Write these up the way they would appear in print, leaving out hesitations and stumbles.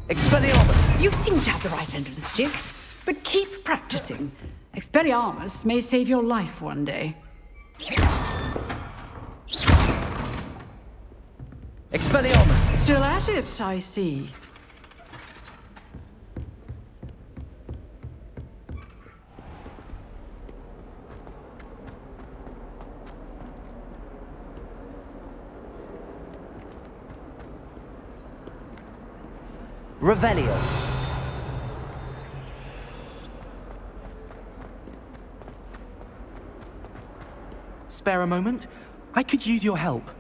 Expelliarmus! You seem to have the right end of the stick, but keep practicing. Expelliarmus may save your life one day. Expelliarmus! Still at it, I see. Revelio. Spare a moment? I could use your help.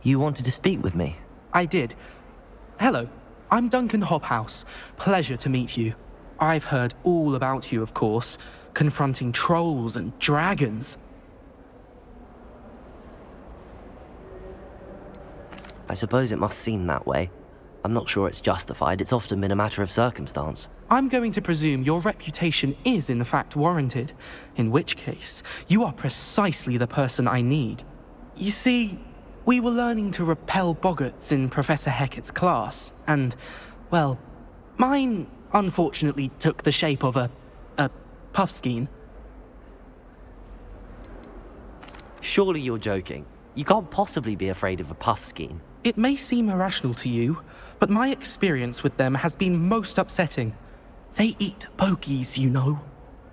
You wanted to speak with me? I did. Hello, I'm Duncan Hobhouse. Pleasure to meet you. I've heard all about you, of course, confronting trolls and dragons. I suppose it must seem that way. I'm not sure it's justified. It's often been a matter of circumstance. I'm going to presume your reputation is in fact warranted, in which case, you are precisely the person I need. You see, we were learning to repel boggarts in Professor Hecat's class, and, well, mine unfortunately took the shape of a puffskein. Surely you're joking. You can't possibly be afraid of a puffskein. It may seem irrational to you, but my experience with them has been most upsetting. They eat bogies, you know.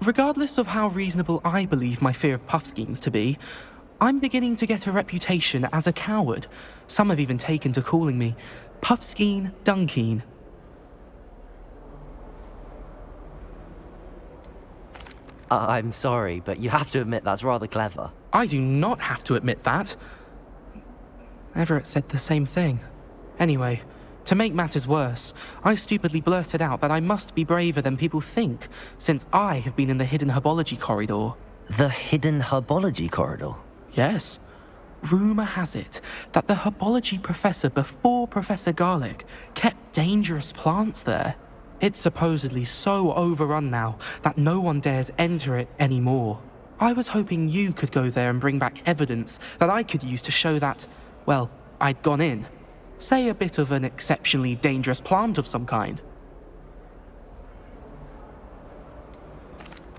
Regardless of how reasonable I believe my fear of puffskeins to be, I'm beginning to get a reputation as a coward. Some have even taken to calling me Puffskeen Dunkeen. I'm sorry, but you have to admit that's rather clever. I do not have to admit that. Everett said the same thing. Anyway, to make matters worse, I stupidly blurted out that I must be braver than people think, since I have been in the hidden herbology corridor. The hidden herbology corridor? Yes. Rumour has it that the herbology professor before Professor Garlic kept dangerous plants there. It's supposedly so overrun now that no one dares enter it anymore. I was hoping you could go there and bring back evidence that I could use to show that, well, I'd gone in. Say a bit of an exceptionally dangerous plant of some kind.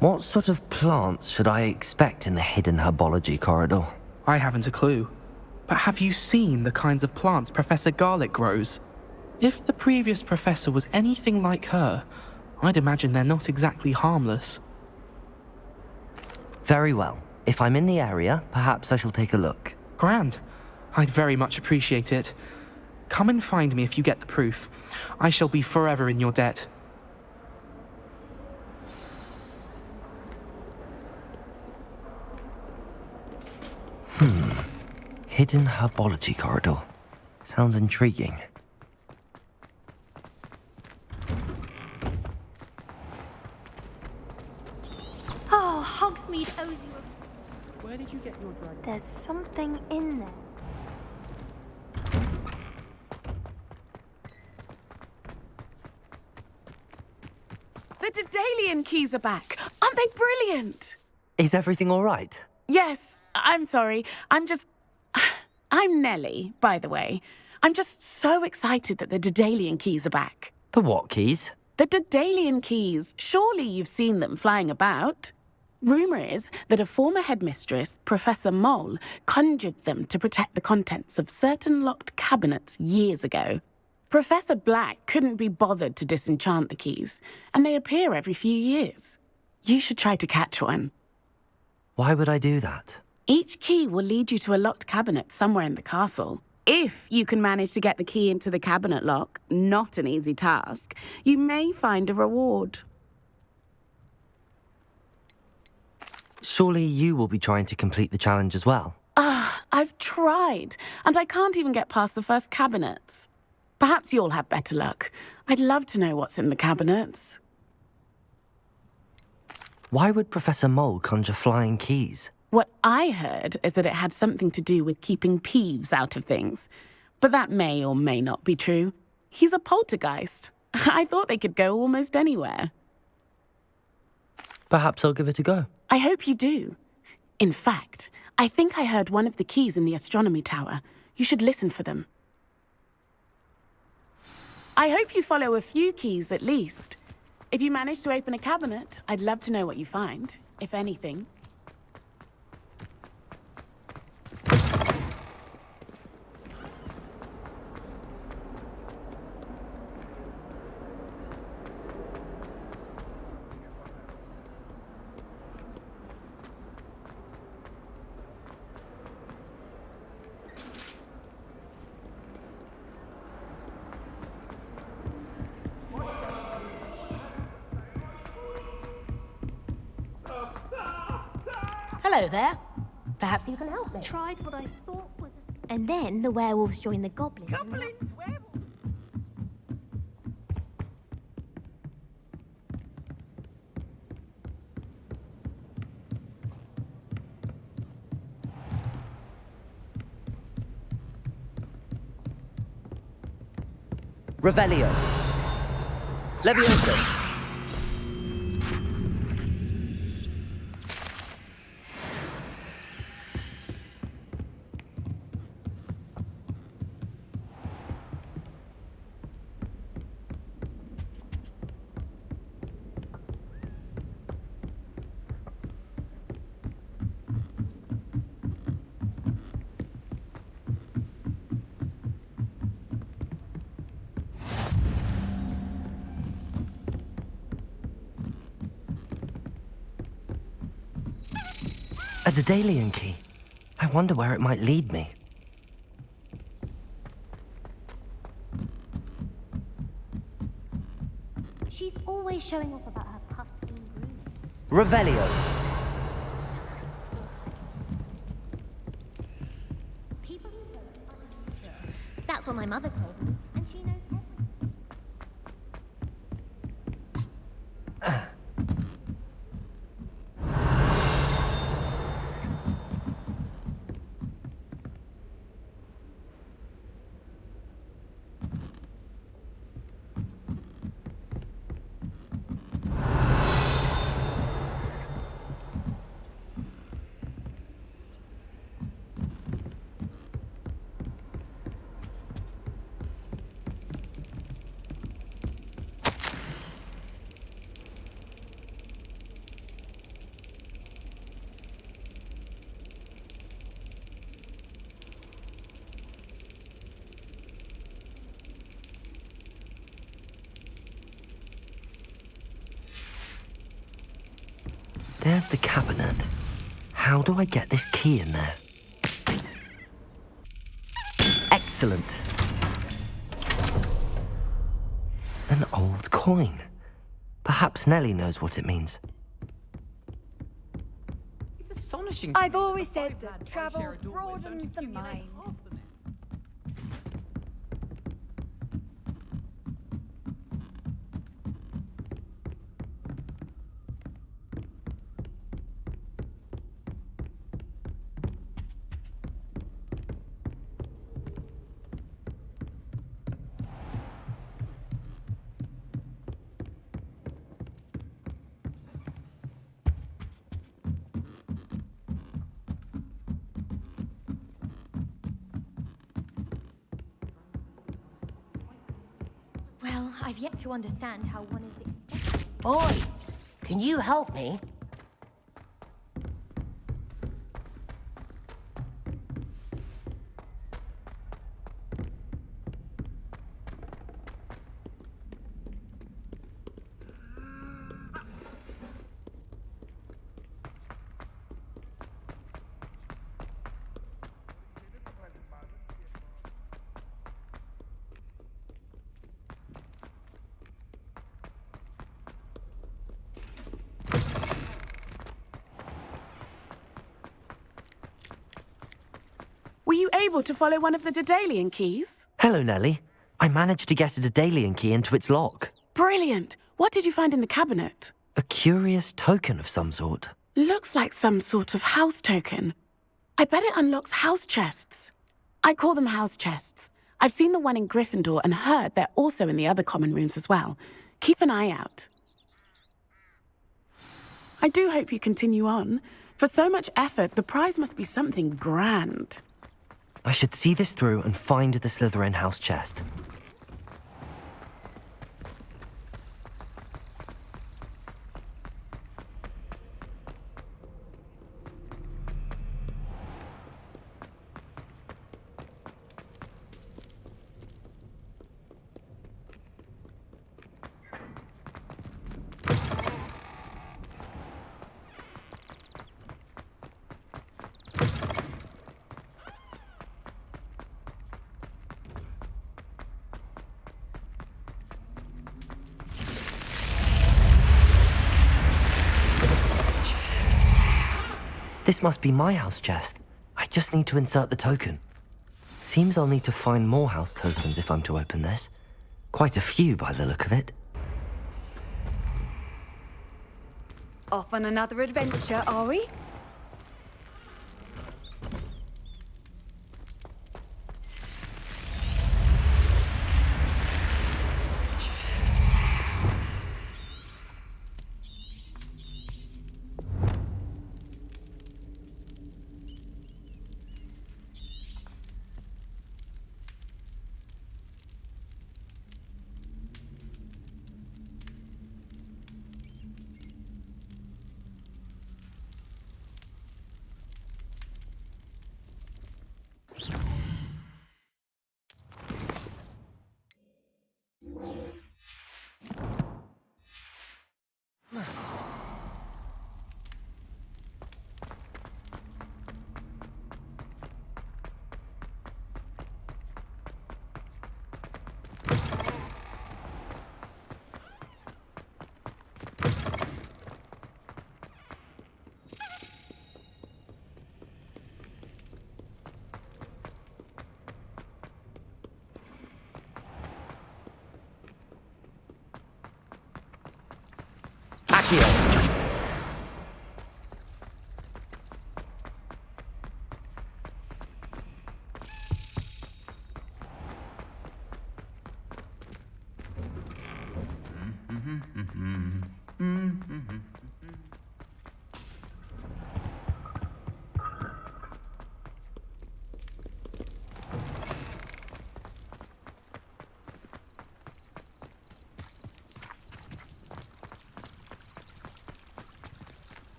What sort of plants should I expect in the hidden herbology corridor? I haven't a clue. But have you seen the kinds of plants Professor Garlic grows? If the previous professor was anything like her, I'd imagine they're not exactly harmless. Very well. If I'm in the area, perhaps I shall take a look. Grand. I'd very much appreciate it. Come and find me if you get the proof. I shall be forever in your debt. Hidden herbology corridor. Sounds intriguing. Oh, Hogsmeade owes you a... Where did you get your dragon? There's something in there. The Daedalian keys are back. Aren't they brilliant? Is everything all right? Yes, I'm sorry. I'm Nellie, by the way. I'm just so excited that the Daedalian keys are back. The what keys? The Daedalian keys. Surely you've seen them flying about. Rumour is that a former headmistress, Professor Moll, conjured them to protect the contents of certain locked cabinets years ago. Professor Black couldn't be bothered to disenchant the keys, and they appear every few years. You should try to catch one. Why would I do that? Each key will lead you to a locked cabinet somewhere in the castle. If you can manage to get the key into the cabinet lock, not an easy task, you may find a reward. Surely you will be trying to complete the challenge as well. I've tried, and I can't even get past the first cabinets. Perhaps you'll have better luck. I'd love to know what's in the cabinets. Why would Professor Mole conjure flying keys? What I heard is that it had something to do with keeping Peeves out of things. But that may or may not be true. He's a poltergeist. I thought they could go almost anywhere. Perhaps I'll give it a go. I hope you do. In fact, I think I heard one of the keys in the astronomy tower. You should listen for them. I hope you follow a few keys at least. If you manage to open a cabinet, I'd love to know what you find, if anything. Hello there. Perhaps you can help me. Tried what I thought was. And then the werewolves joined the goblins. Revelio. Levioso. A Daedalian key. I wonder where it might lead me. She's always showing off about her puffy groove. Revelio. People who don't are insecure. That's what my mother told me, and she knows everything. There's the cabinet. How do I get this key in there? Excellent. An old coin. Perhaps Nellie knows what it means. It's astonishing. I've always said that travel broadens the mind. Well, I've yet to understand how one is expected. Boy, can you help me? able to follow one of the Daedalian keys? Hello, Nellie. I managed to get a Daedalian key into its lock. Brilliant! What did you find in the cabinet? A curious token of some sort. Looks like some sort of house token. I bet it unlocks house chests. I call them house chests. I've seen the one in Gryffindor and heard they're also in the other common rooms as well. Keep an eye out. I do hope you continue on. For so much effort, the prize must be something grand. I should see this through and find the Slytherin house chest. This must be my house chest. I just need to insert the token. Seems I'll need to find more house tokens if I'm to open this. Quite a few by the look of it. Off on another adventure, are we? Accio!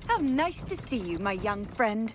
How nice to see you, my young friend.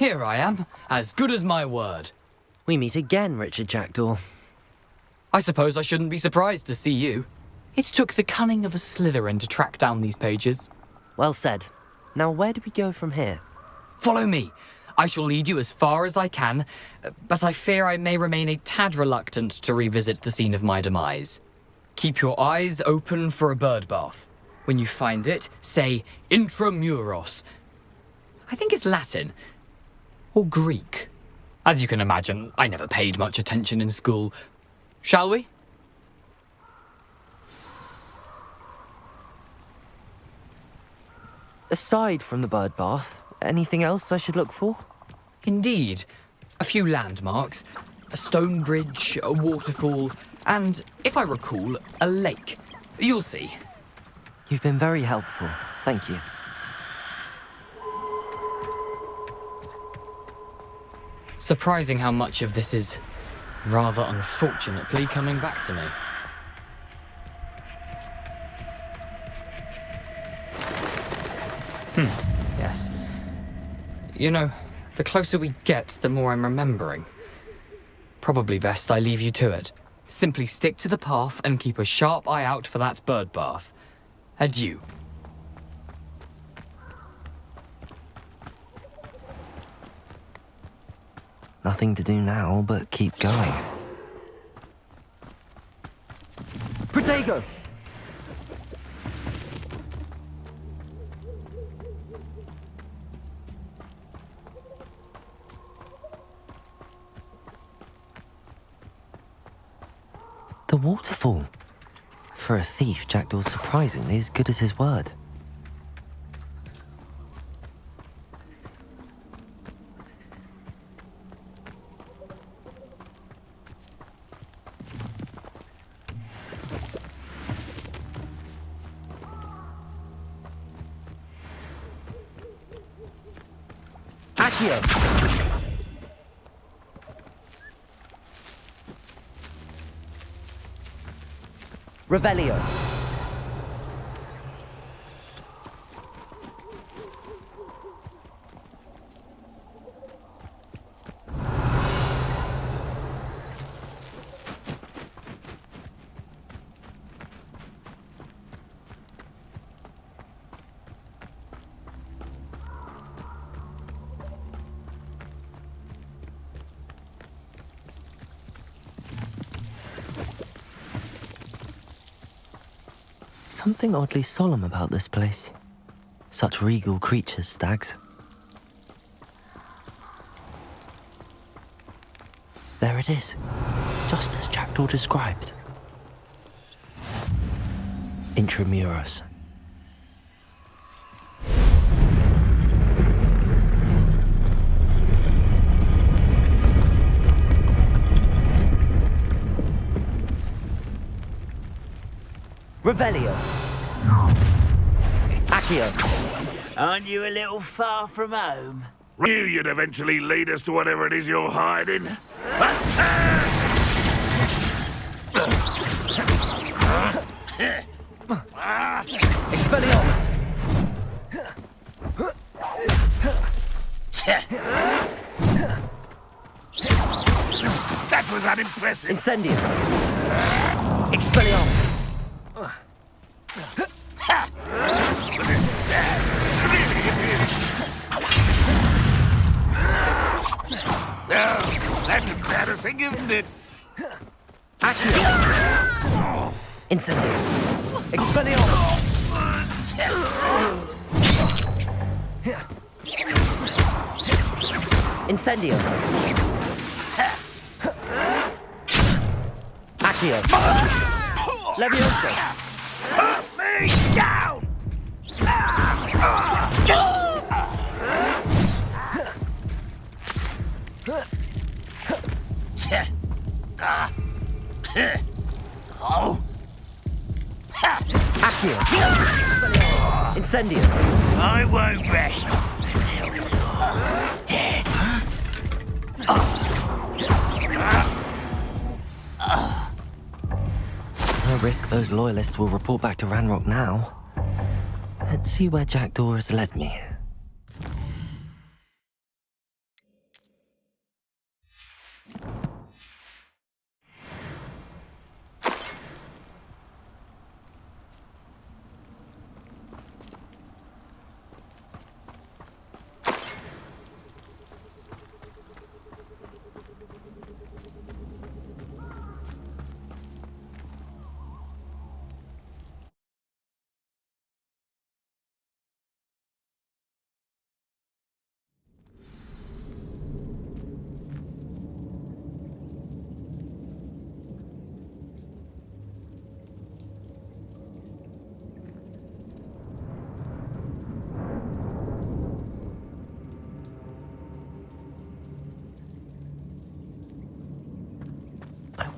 Here I am, as good as my word. We meet again, Richard Jackdaw. I suppose I shouldn't be surprised to see you. It took the cunning of a Slytherin to track down these pages. Well said. Now where do we go from here? Follow me. I shall lead you as far as I can, but I fear I may remain a tad reluctant to revisit the scene of my demise. Keep your eyes open for a bird bath. When you find it, say intramuros. I think it's Latin. Or Greek. As you can imagine, I never paid much attention in school. Shall we? Aside from the bird bath, anything else I should look for? Indeed. A few landmarks. A stone bridge, a waterfall, and, if I recall, a lake. You'll see. You've been very helpful. Thank you. Surprising how much of this is, rather unfortunately, coming back to me. Yes. You know, the closer we get, the more I'm remembering. Probably best I leave you to it. Simply stick to the path and keep a sharp eye out for that bird bath. Adieu. Nothing to do now but keep going. Protego! The waterfall. For a thief, Jackdaw's surprisingly as good as his word. Accio! Revelio. Something oddly solemn about this place. Such regal creatures, stags. There it is, just as Jackdaw described. Intramuros. Revelio. Accio. Aren't you a little far from home? Knew you'd eventually lead us to whatever it is you're hiding. Expelliarmus. That was unimpressive. Incendium. Expelliarmus. Oh, that's embarrassing, isn't it? Accio. Incendium. Expelliarmus. Incendio. Accio. Levioso. Put me down! Oh! Accio. Incendio. I won't rest until you're dead. No risk those loyalists will report back to Ranrock now. Let's see where Jackdaw has led me.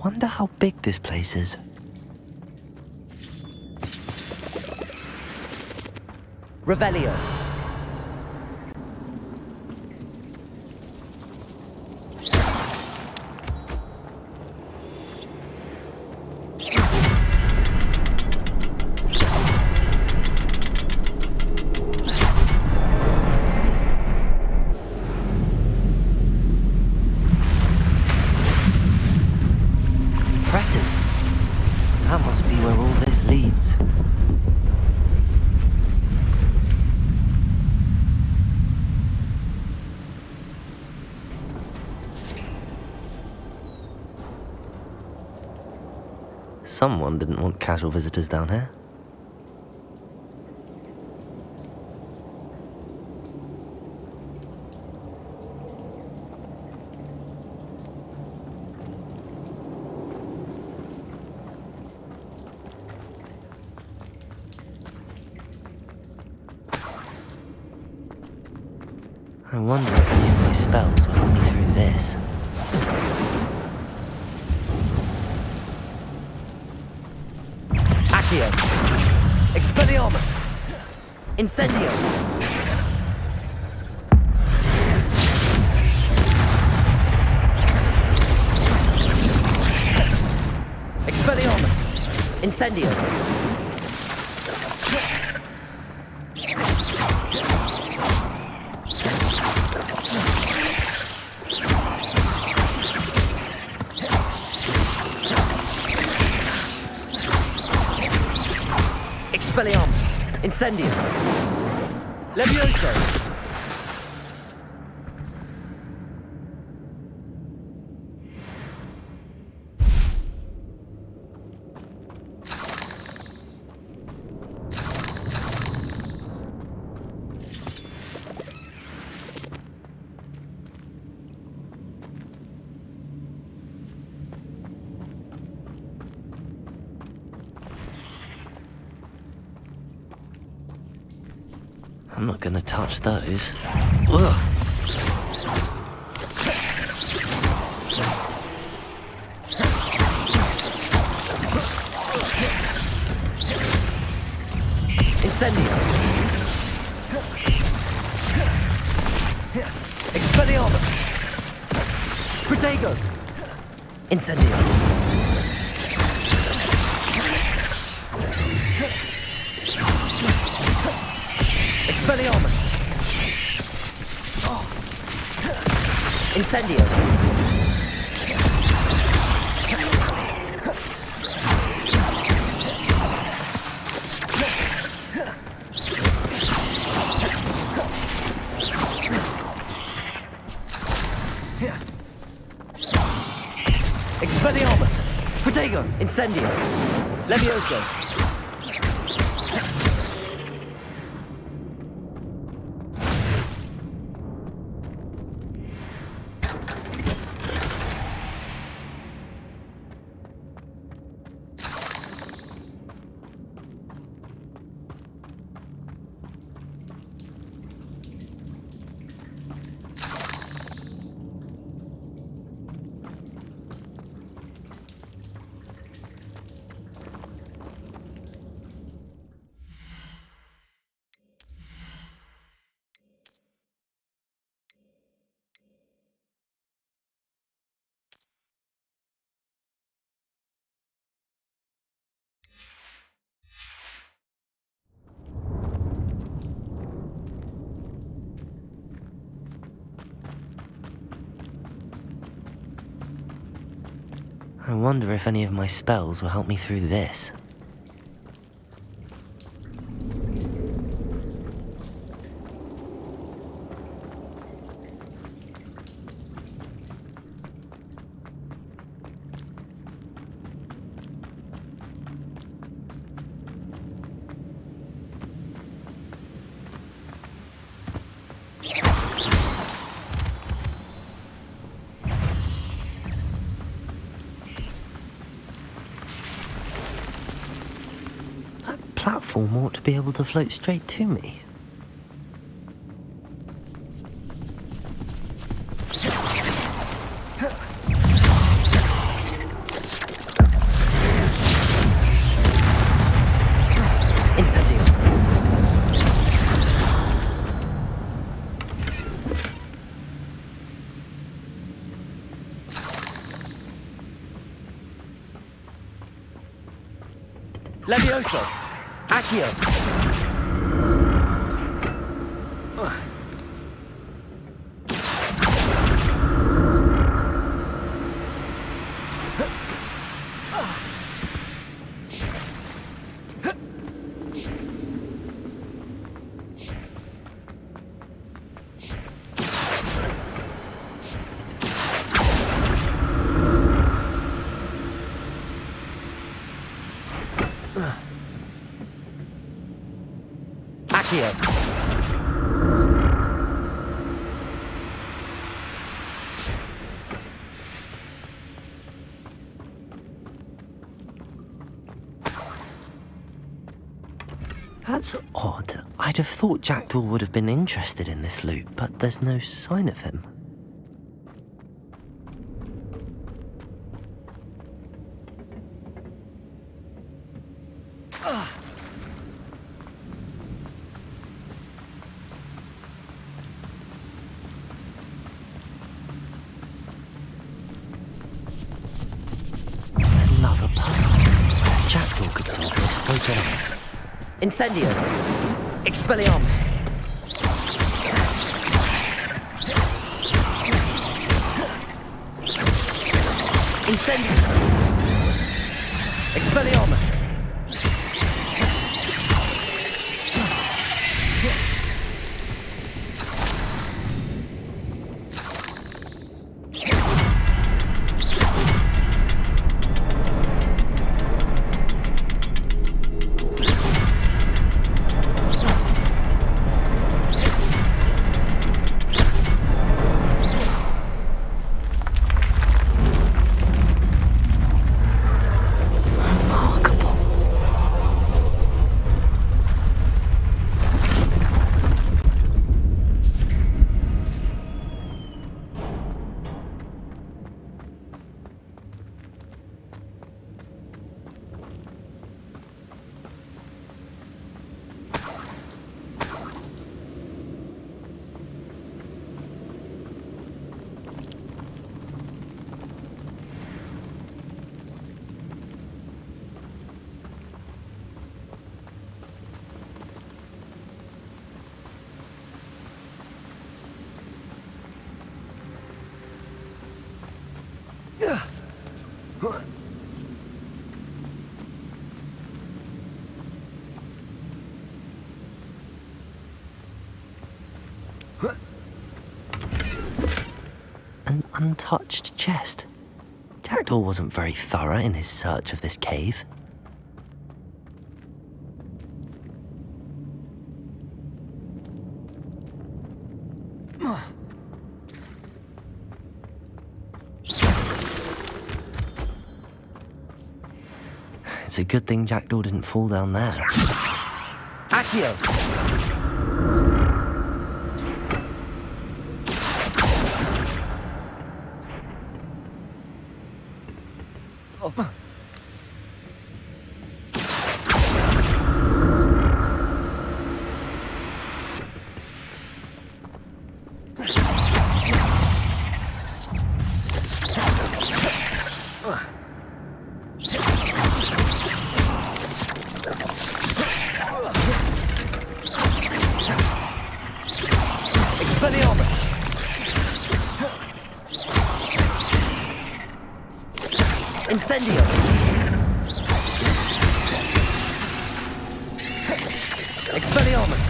wonder how big this place is. Revelio. Impressive. That must be where all this leads. Someone didn't want casual visitors down here. I wonder if any of my spells will help me through this. Accio. Expelliarmus. Incendio. Expelliarmus. Incendio. Expelliarmus. Incendio. Levioso. I'm not gonna touch those. Ugh. Incendio. Expelliarmus. Protego. Incendio. Expelliarmus. Incendio. Expelliarmus. Protego. Incendio. Levioso. I wonder if any of my spells will help me through this. Platform ought to be able to float straight to me. Levioso! Accio! Accio! That's odd. I'd have thought Jackdaw would have been interested in this loot, but there's no sign of him. Another puzzle. Jackdaw could solve this so good. Incendio! Expelliarmus! Incendio! Expelliarmus! An untouched chest. Jackdaw wasn't very thorough in his search of this cave. It's a good thing Jackdaw didn't fall down there. Accio! Expelliarmus! Incendio! Expelliarmus!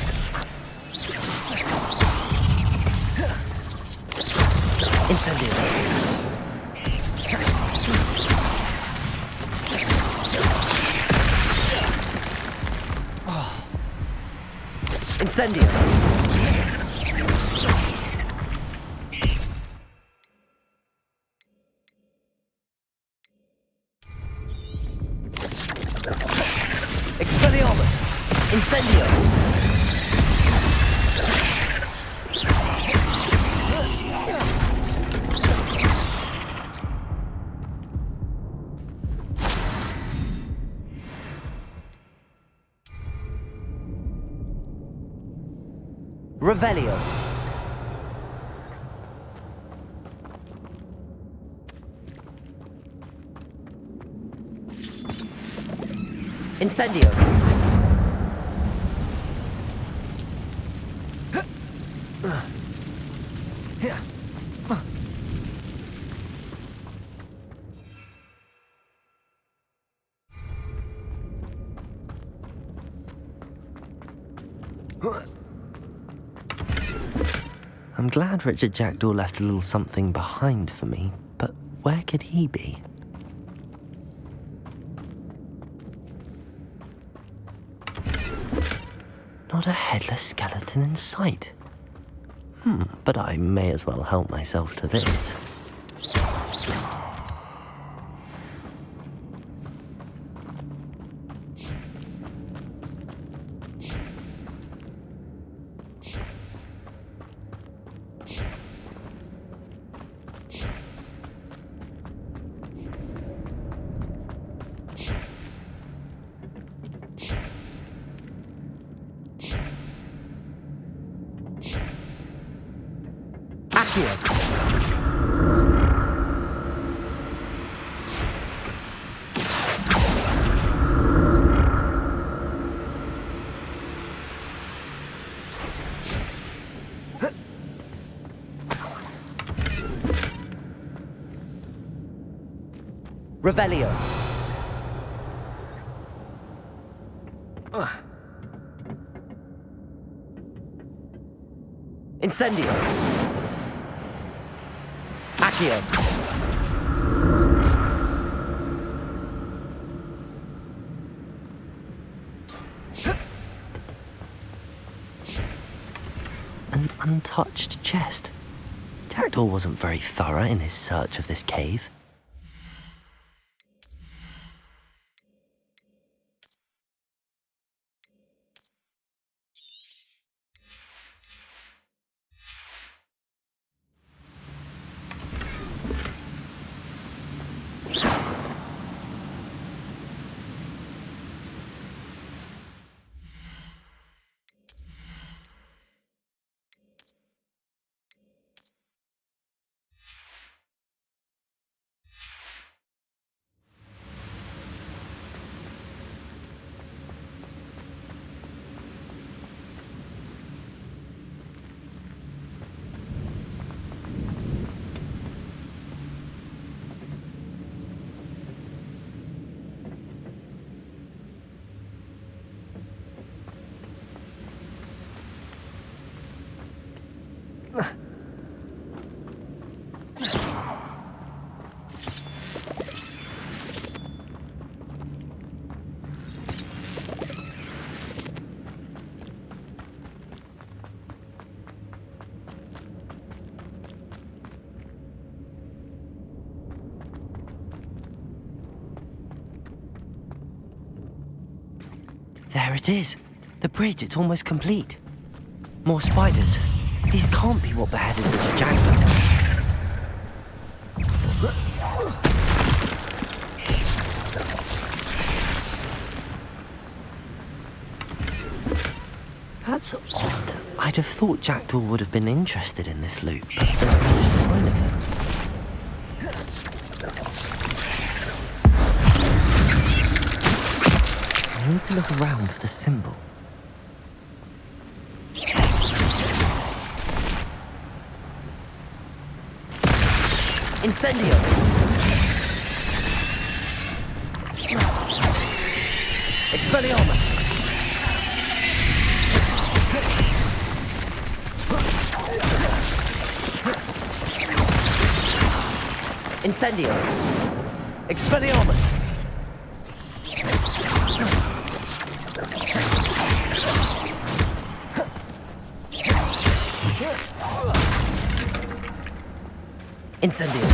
Incendio! Incendio! Expelliarmus! Incendio! Revelio! Incendio! I'm glad Richard Jackdaw left a little something behind for me, but where could he be? Not a headless skeleton in sight. But I may as well help myself to this. Revelio. Incendio. Accio. An untouched chest. Jackdaw wasn't very thorough in his search of this cave. There it is. The bridge, it's almost complete. More spiders. These can't be what beheaded Richard Jackdaw. That's odd. I'd have thought Jackdaw would have been interested in this loot, but there's no sign of him. I need to look around for the symbol. Incendio! Expelliarmus! Incendio! Expelliarmus! Incendio!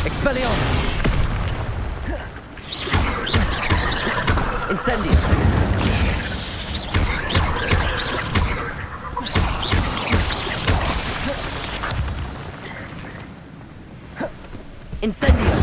Expelliarmus! Incendio! Incendio!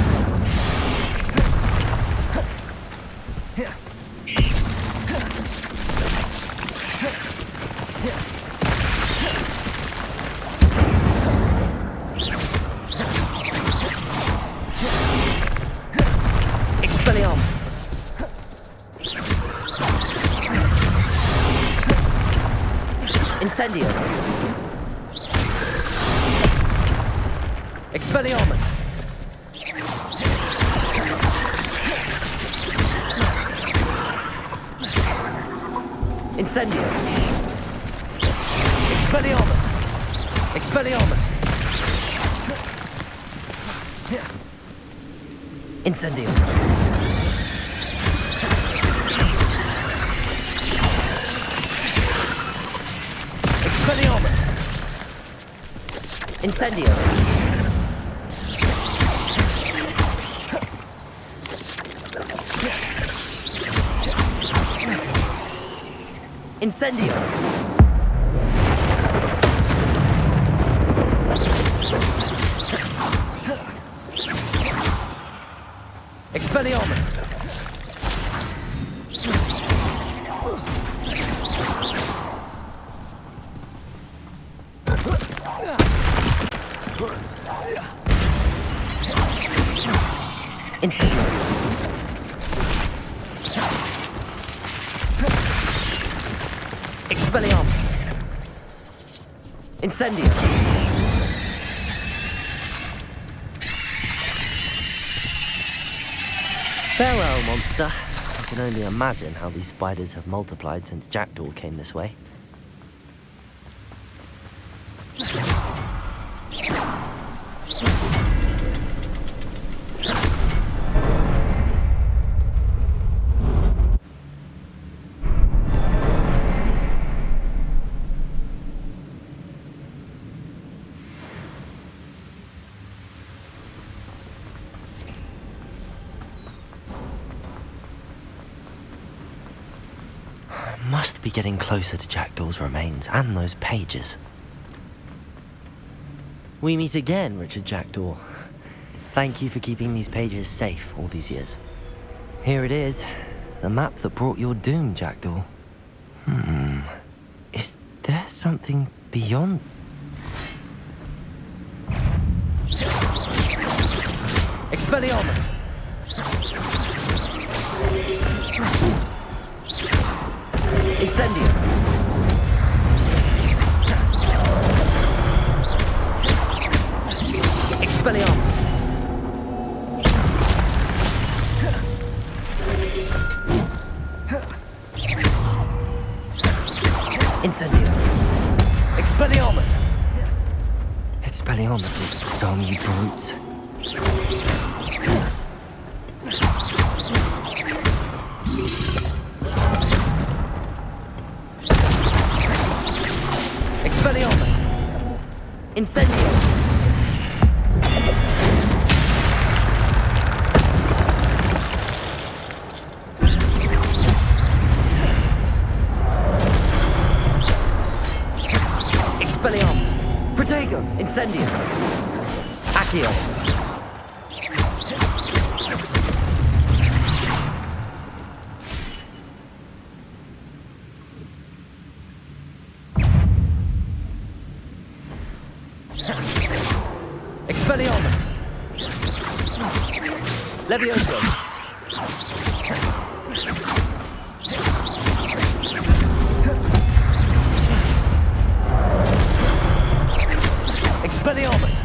Expelliarmus! Incendio! Expelliarmus! Incendio! Expelliarmus! Expelliarmus! Incendio! Expelliarmus! Incendio! Incendio! Expelliarmus! Incendio! Expelliarmus! Incendio! Farewell, monster. I can only imagine how these spiders have multiplied since Jackdaw came this way. Must be getting closer to Jackdaw's remains and those pages. We meet again, Richard Jackdaw. Thank you for keeping these pages safe all these years. Here it is, the map that brought your doom, Jackdaw. Is there something beyond? Expelliarmus! Incendio! Expelliarmus! Incendio! Expelliarmus! Expelliarmus will disarm you brutes. Expelliarmus! Incendio! Expelliarmus! Protego! Incendio! Accio! Expelliarmus! Levioso! Expelliarmus!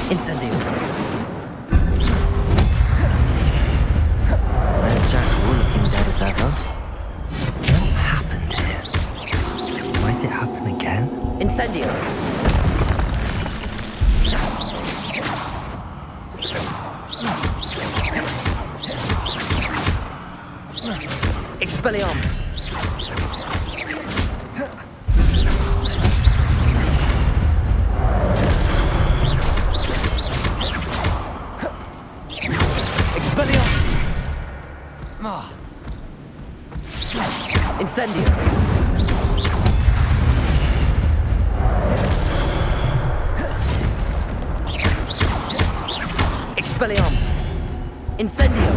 Incendio! There's Jackdaw looking dead as ever. What happened here? Might it happen again? Incendio! Expelliarmus! Expelliarmus! Incendio! Expelliarmus! Incendio!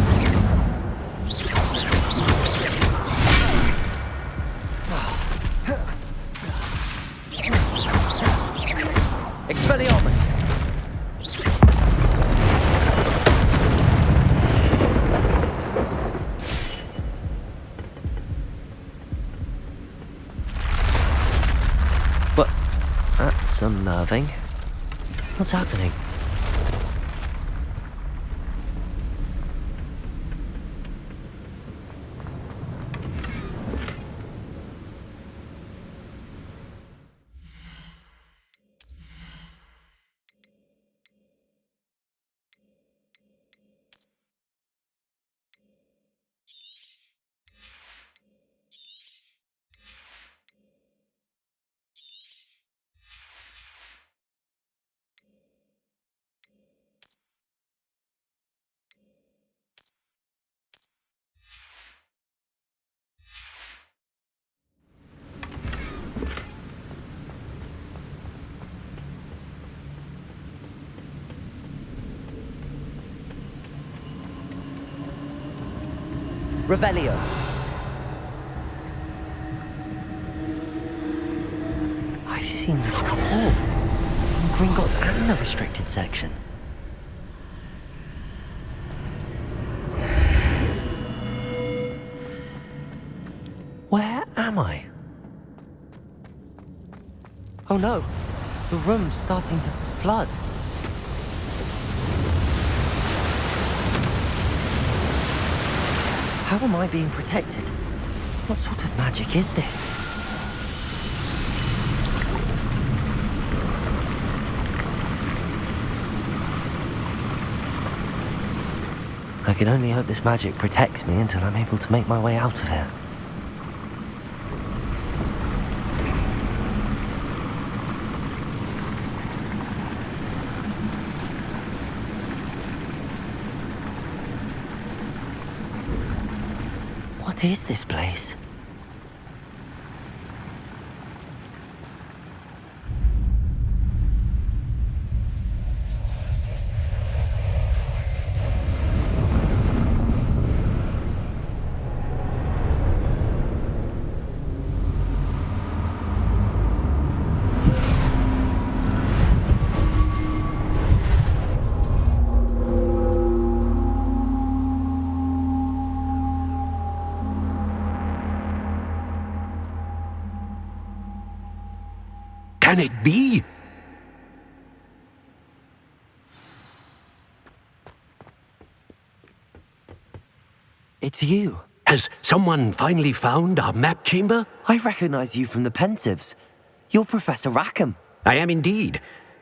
Expelliarmus! What? That's unnerving. What's happening? Revelio. I've seen this before. In Gringotts and the restricted section. Where am I? Oh no, the room's starting to flood. How am I being protected? What sort of magic is this? I can only hope this magic protects me until I'm able to make my way out of here. What is this place? Can it be? It's you. Has someone finally found our map chamber? I recognize you from the Pensives. You're Professor Rackham. I am indeed.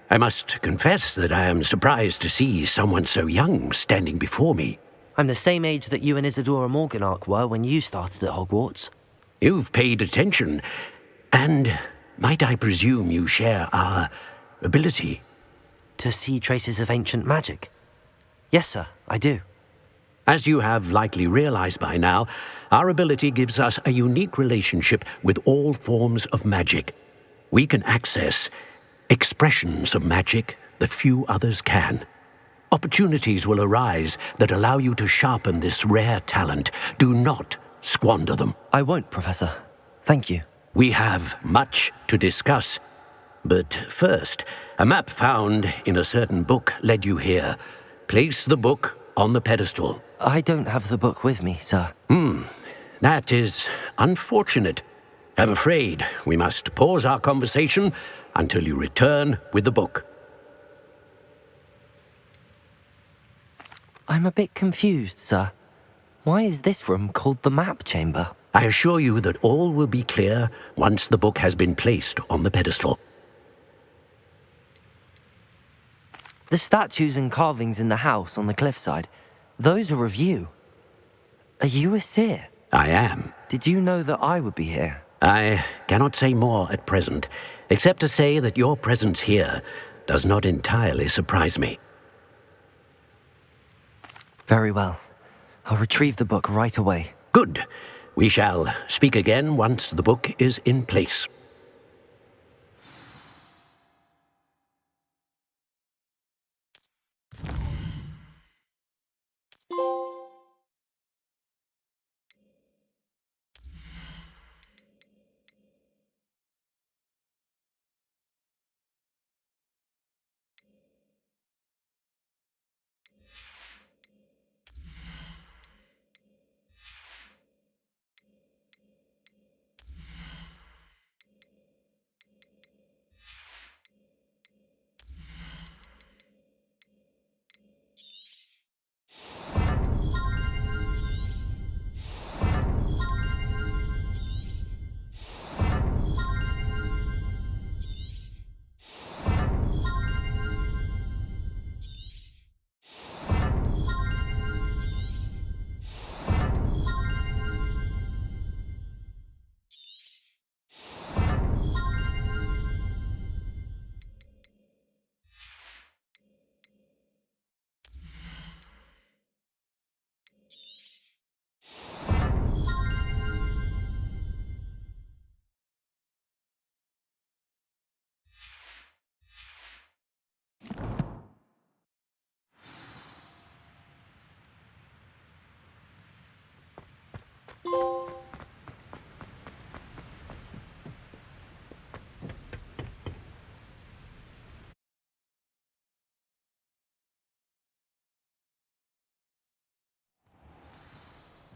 I must confess that I am surprised to see someone so young standing before me. I'm the same age that you and Isadora Morganark were when you started at Hogwarts. You've paid attention, and might I presume you share our ability? To see traces of ancient magic? Yes, sir, I do. As you have likely realized by now, our ability gives us a unique relationship with all forms of magic. We can access expressions of magic that few others can. Opportunities will arise that allow you to sharpen this rare talent. Do not squander them. I won't, Professor. Thank you. We have much to discuss. But first, a map found in a certain book led you here. Place the book on the pedestal. I don't have the book with me, sir. That is unfortunate. I'm afraid we must pause our conversation until you return with the book. I'm a bit confused, sir. Why is this room called the map chamber? I assure you that all will be clear once the book has been placed on the pedestal. The statues and carvings in the house on the cliffside, those are of you. Are you a seer? I am. Did you know that I would be here? I cannot say more at present, except to say that your presence here does not entirely surprise me. Very well. I'll retrieve the book right away. Good. We shall speak again once the book is in place.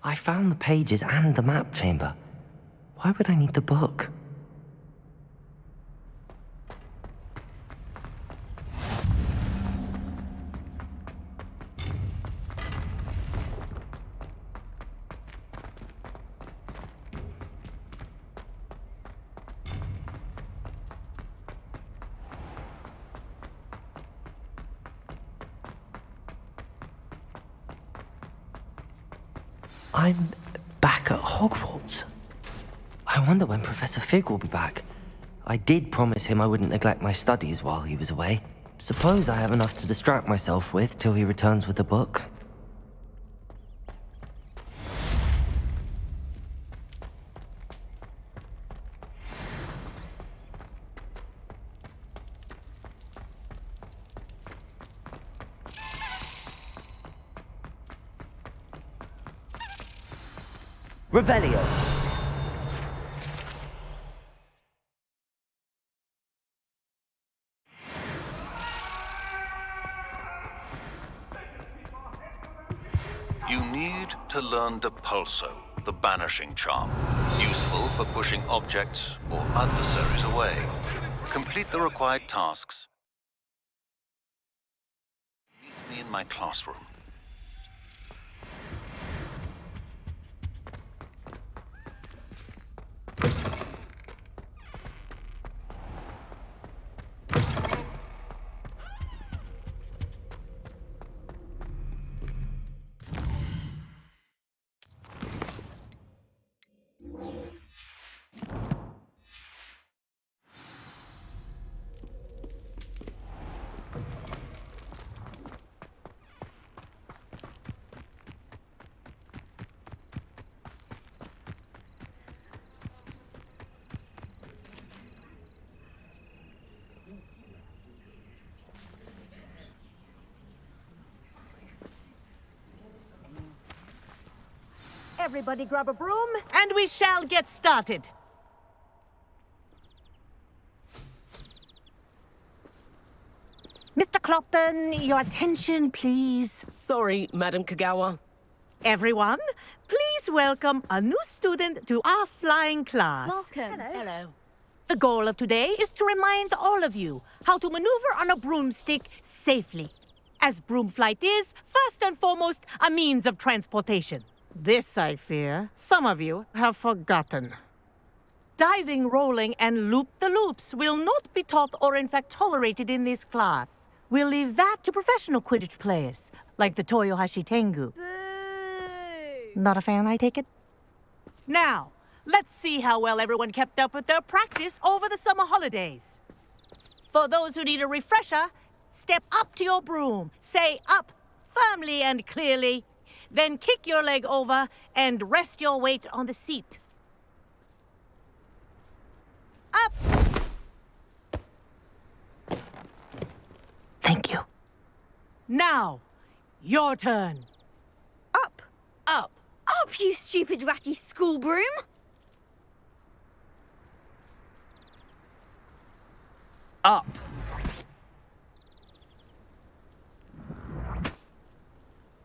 I found the pages and the map chamber. Why would I need the book? I'm back at Hogwarts. I wonder when Professor Fig will be back. I did promise him I wouldn't neglect my studies while he was away. Suppose I have enough to distract myself with till he returns with the book. Revelio. You need to learn Depulso, the banishing charm. Useful for pushing objects or adversaries away. Complete the required tasks. Meet me in my classroom. Everybody grab a broom, and we shall get started. Mr. Clopton, your attention, please. Sorry, Madam Kagawa. Everyone, please welcome a new student to our flying class. Welcome. Hello. The goal of today is to remind all of you how to maneuver on a broomstick safely. As broom flight is, first and foremost, a means of transportation. This, I fear, some of you have forgotten. Diving, rolling, and loop-the-loops will not be taught or in fact tolerated in this class. We'll leave that to professional Quidditch players, like the Toyohashi Tengu. Boo! Not a fan, I take it? Now, let's see how well everyone kept up with their practice over the summer holidays. For those who need a refresher, step up to your broom, say up firmly and clearly, then kick your leg over and rest your weight on the seat. Up! Thank you. Now, your turn. Up! Up! Up, you stupid ratty school broom! Up.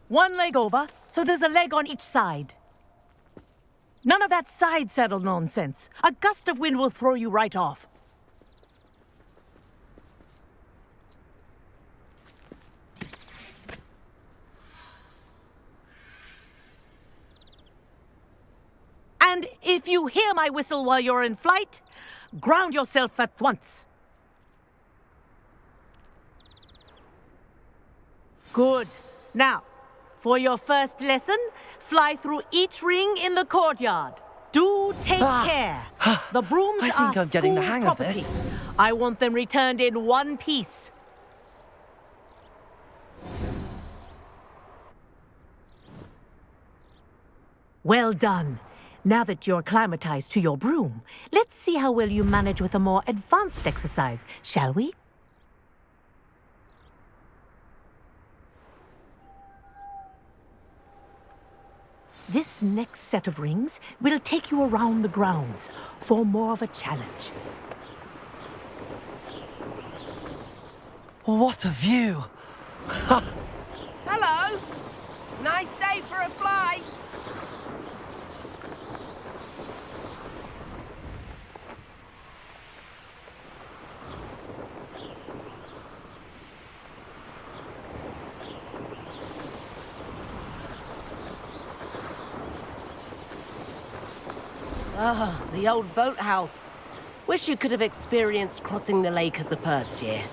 One leg over, so there's a leg on each side. None of that side saddle nonsense. A gust of wind will throw you right off. And if you hear my whistle while you're in flight, ground yourself at once. Good. Now, for your first lesson, fly through each ring in the courtyard. Do take care. The brooms I think are I'm getting the school hang property. of this. I want them returned in one piece. Well done. Now that you're acclimatized to your broom, let's see how well you manage with a more advanced exercise, shall we? This next set of rings will take you around the grounds for more of a challenge. What a view! Hello! Nice day for a fly. Ah, the old boathouse. Wish you could have experienced crossing the lake as a first year.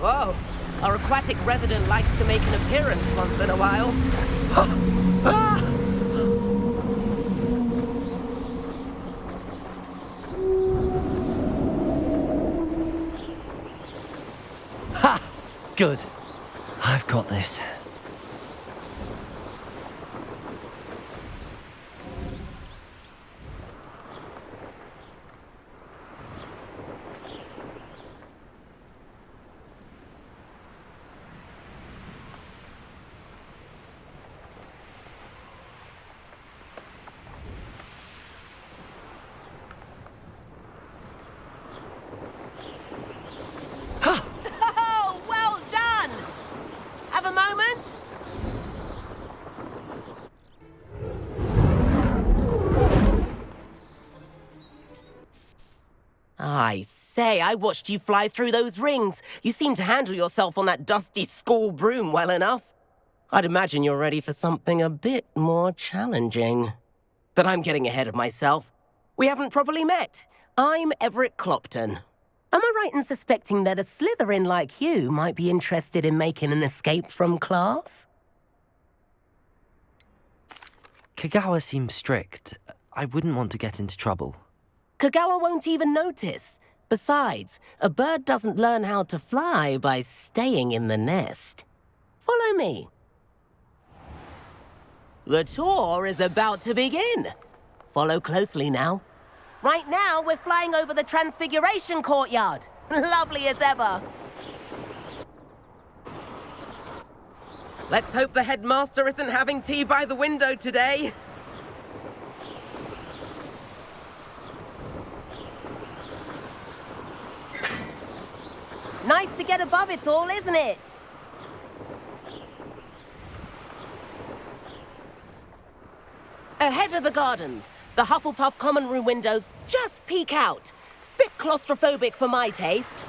Whoa, our aquatic resident likes to make an appearance once in a while. Ha! Good. I've got this. Oh, well done! Have a moment? I say, I watched you fly through those rings. You seem to handle yourself on that dusty school broom well enough. I'd imagine you're ready for something a bit more challenging. But I'm getting ahead of myself. We haven't properly met. I'm Everett Clopton. Am I right in suspecting that a Slytherin like you might be interested in making an escape from class? Kagawa seems strict. I wouldn't want to get into trouble. Kagawa won't even notice. Besides, a bird doesn't learn how to fly by staying in the nest. Follow me. The tour is about to begin. Follow closely now. Right now, we're flying over the Transfiguration Courtyard. Lovely as ever. Let's hope the headmaster isn't having tea by the window today. Nice to get above it all, isn't it? Ahead of the gardens, the Hufflepuff common room windows just peek out. Bit claustrophobic for my taste.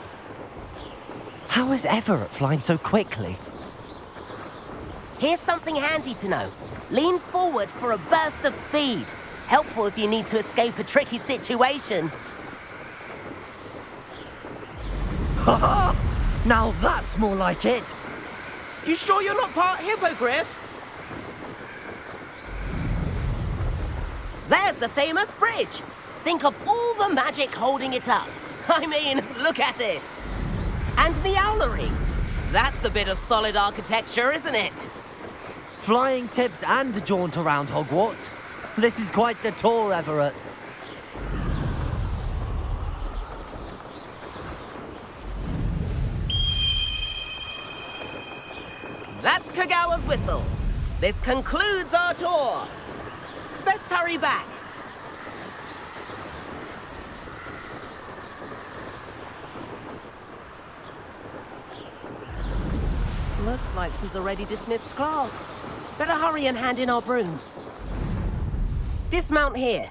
How is Everett flying so quickly? Here's something handy to know. Lean forward for a burst of speed. Helpful if you need to escape a tricky situation. Ha! Now that's more like it. You sure you're not part hippogriff? There's the famous bridge. Think of all the magic holding it up. I mean, look at it. And the owlery. That's a bit of solid architecture, isn't it? Flying tips and a jaunt around Hogwarts. This is quite the tour, Everett. That's Kagawa's whistle. This concludes our tour. Best hurry back. Looks like she's already dismissed class. Better hurry and hand in our brooms. Dismount here.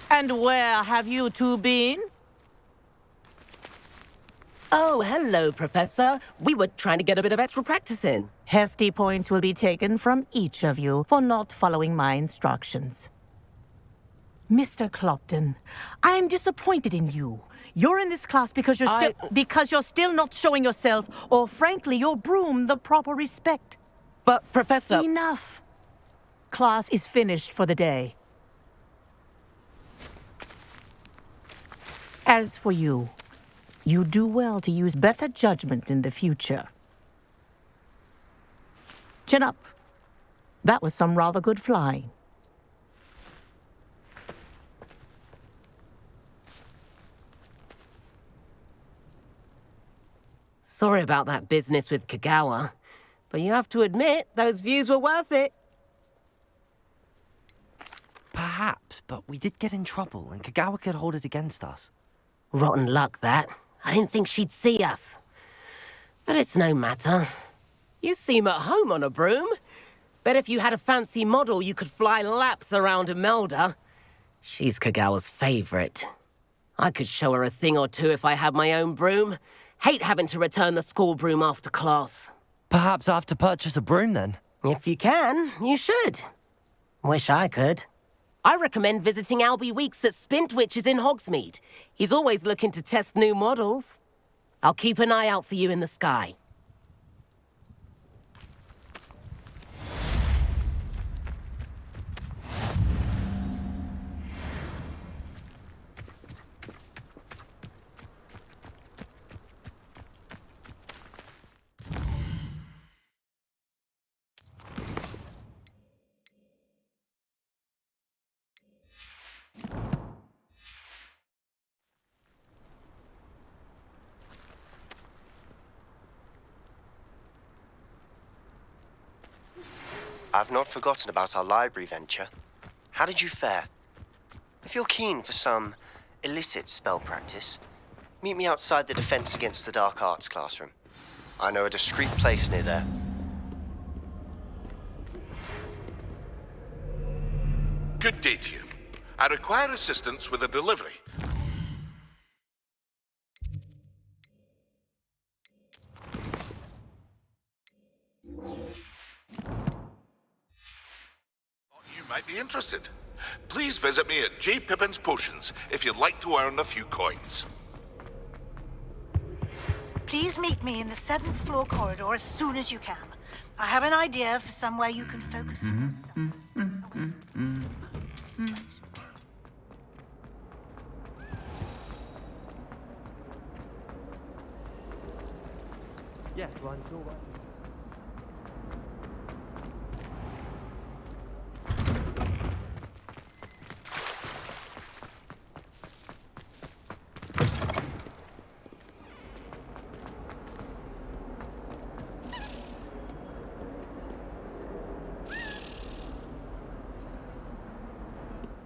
And where have you two been? Oh, hello, Professor. We were trying to get a bit of extra practice in. Hefty points will be taken from each of you for not following my instructions. Mr. Clopton, I'm disappointed in you. You're in this class because you're still not showing yourself, or frankly, your broom the proper respect. But, Professor... Enough. Class is finished for the day. As for you, you do well to use better judgment in the future. Chin up. That was some rather good flying. Sorry about that business with Kagawa, but you have to admit, those views were worth it. Perhaps, but we did get in trouble, and Kagawa could hold it against us. Rotten luck, that. I didn't think she'd see us. But it's no matter. You seem at home on a broom. Bet if you had a fancy model, you could fly laps around Imelda. She's Kagawa's favorite. I could show her a thing or two if I had my own broom. Hate having to return the school broom after class. Perhaps I have to purchase a broom then? If you can, you should. Wish I could. I recommend visiting Albie Weeks at Spintwitches in Hogsmeade. He's always looking to test new models. I'll keep an eye out for you in the sky. I've not forgotten about our library venture. How did you fare? If you're keen for some illicit spell practice, meet me outside the Defense Against the Dark Arts classroom. I know a discreet place near there. Good day to you. I require assistance with a delivery. Might be interested. Please visit me at J. Pippin's Potions if you'd like to earn a few coins. Please meet me in the 7th floor corridor as soon as you can. I have an idea for somewhere you can focus on your studies. Yes, Ryan, it's all right.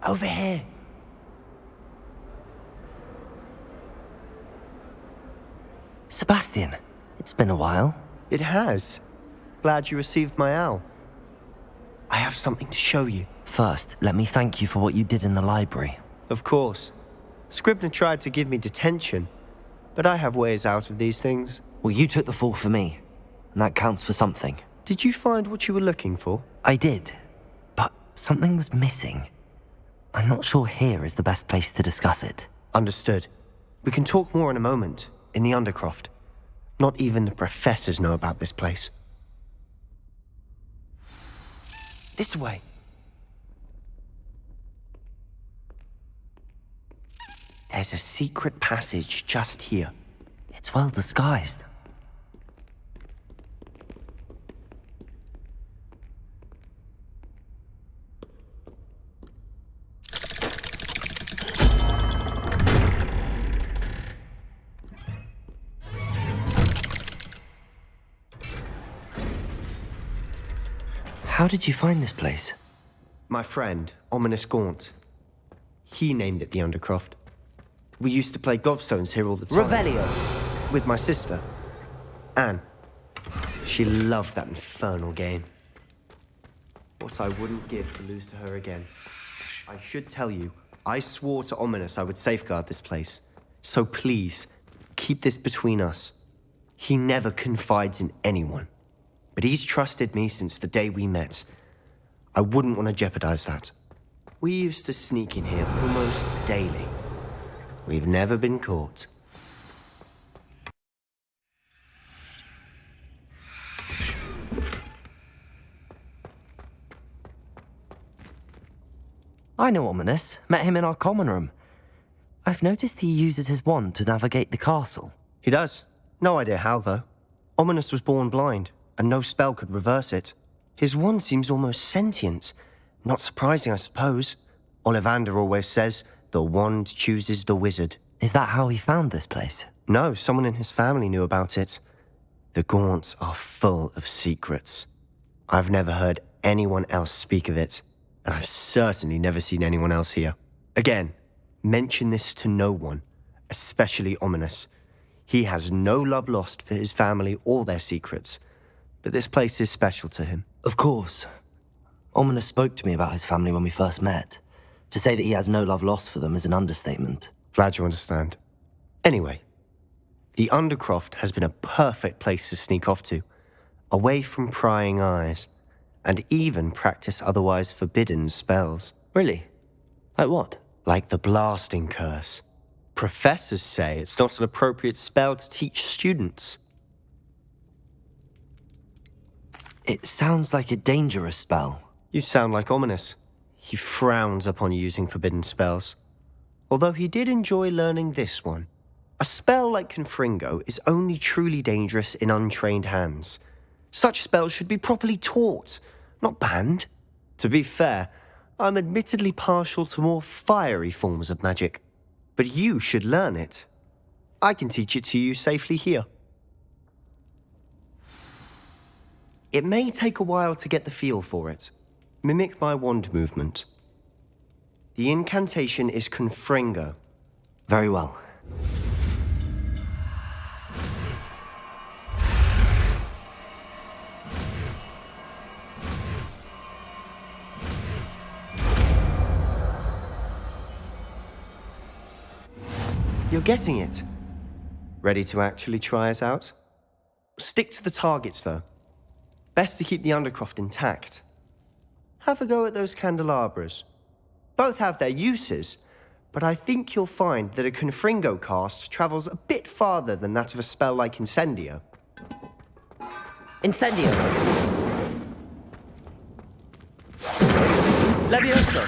Over here. Sebastian, it's been a while. It has. Glad you received my owl. I have something to show you. First, let me thank you for what you did in the library. Of course. Scribner tried to give me detention, but I have ways out of these things. Well, you took the fall for me, and that counts for something. Did you find what you were looking for? I did, but something was missing. I'm not sure here is the best place to discuss it. Understood. We can talk more in a moment, in the Undercroft. Not even the professors know about this place. This way. There's a secret passage just here. It's well disguised. How did you find this place? My friend, Ominous Gaunt. He named it the Undercroft. We used to play gobstones here all the time. Revelio. With my sister, Anne. She loved that infernal game. What I wouldn't give to lose to her again. I should tell you, I swore to Ominous I would safeguard this place. So please, keep this between us. He never confides in anyone. But he's trusted me since the day we met. I wouldn't want to jeopardize that. We used to sneak in here almost daily. We've never been caught. I know Ominous. Met him in our common room. I've noticed he uses his wand to navigate the castle. He does. No idea how, though. Ominous was born blind, and no spell could reverse it. His wand seems almost sentient. Not surprising, I suppose. Ollivander always says, the wand chooses the wizard. Is that how he found this place? No, someone in his family knew about it. The Gaunts are full of secrets. I've never heard anyone else speak of it. And I've certainly never seen anyone else here. Again, mention this to no one, especially Ominous. He has no love lost for his family or their secrets, but this place is special to him. Of course. Ominous spoke to me about his family when we first met. To say that he has no love lost for them is an understatement. Glad you understand. Anyway, the Undercroft has been a perfect place to sneak off to, away from prying eyes, and even practice otherwise forbidden spells. Really? Like what? Like the Blasting Curse. Professors say it's not an appropriate spell to teach students. It sounds like a dangerous spell. You sound like Ominous. He frowns upon using forbidden spells. Although he did enjoy learning this one. A spell like Confringo is only truly dangerous in untrained hands. Such spells should be properly taught, not banned. To be fair, I'm admittedly partial to more fiery forms of magic. But you should learn it. I can teach it to you safely here. It may take a while to get the feel for it. Mimic my wand movement. The incantation is Confringo. Very well. You're getting it. Ready to actually try it out? Stick to the targets, though. Best to keep the Undercroft intact. Have a go at those candelabras. Both have their uses, but I think you'll find that a Confringo cast travels a bit farther than that of a spell like Incendio. Incendio! Levioso!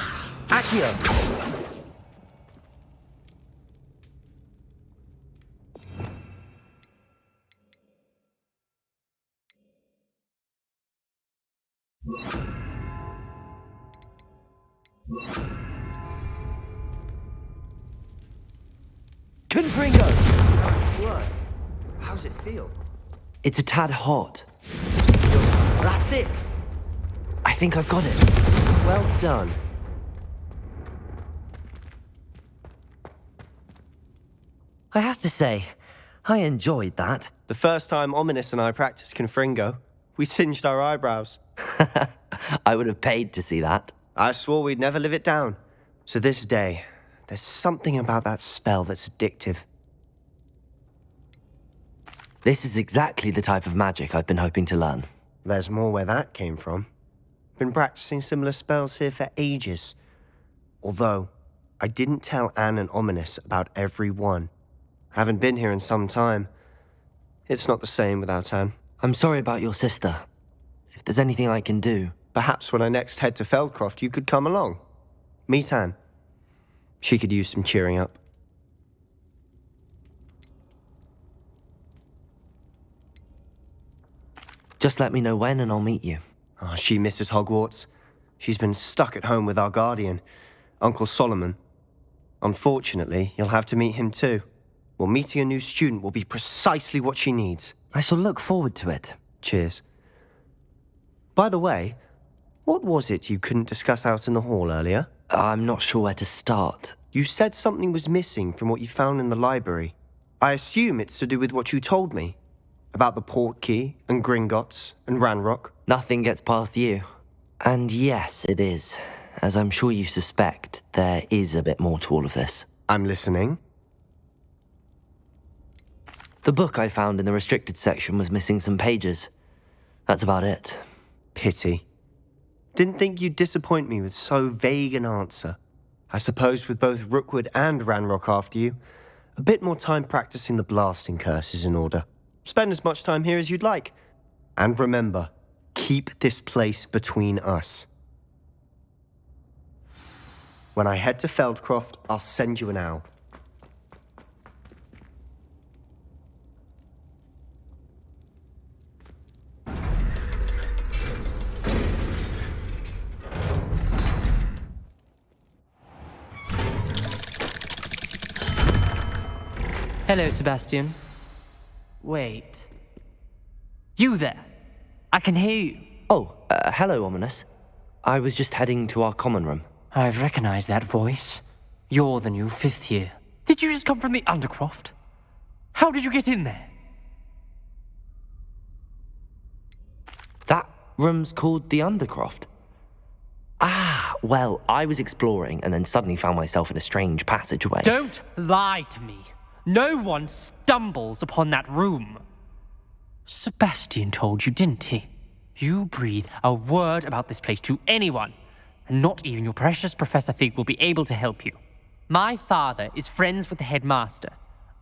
Accio! Confringo! How's it feel? It's a tad hot. That's it! I think I've got it. Well done. I have to say, I enjoyed that. The first time Ominous and I practiced Confringo, we singed our eyebrows. I would have paid to see that. I swore we'd never live it down. To this day, there's something about that spell that's addictive. This is exactly the type of magic I've been hoping to learn. There's more where that came from. Been practicing similar spells here for ages. Although, I didn't tell Anne and Ominous about every one. Haven't been here in some time. It's not the same without Anne. I'm sorry about your sister. If there's anything I can do... Perhaps when I next head to Feldcroft, you could come along. Meet Anne. She could use some cheering up. Just let me know when and I'll meet you. Oh, she misses Hogwarts. She's been stuck at home with our guardian, Uncle Solomon. Unfortunately, you'll have to meet him too. Well, meeting a new student will be precisely what she needs. I shall look forward to it. Cheers. By the way, what was it you couldn't discuss out in the hall earlier? I'm not sure where to start. You said something was missing from what you found in the library. I assume it's to do with what you told me. About the Portkey, and Gringotts, and Ranrock. Nothing gets past you. And yes, it is. As I'm sure you suspect, there is a bit more to all of this. I'm listening. The book I found in the restricted section was missing some pages. That's about it. Pity. Didn't think you'd disappoint me with so vague an answer. I suppose with both Rookwood and Ranrock after you, a bit more time practicing the Blasting Curse is in order. Spend as much time here as you'd like. And remember, keep this place between us. When I head to Feldcroft, I'll send you an owl. Hello, Sebastian. Wait. You there? I can hear you. Oh, hello, Ominous. I was just heading to our common room. I've recognized that voice. You're the new 5th year. Did you just come from the Undercroft? How did you get in there? That room's called the Undercroft. Ah, well, I was exploring and then suddenly found myself in a strange passageway. Don't lie to me. No one stumbles upon that room. Sebastian told you, didn't he? You breathe a word about this place to anyone, and not even your precious Professor Fig will be able to help you. My father is friends with the headmaster.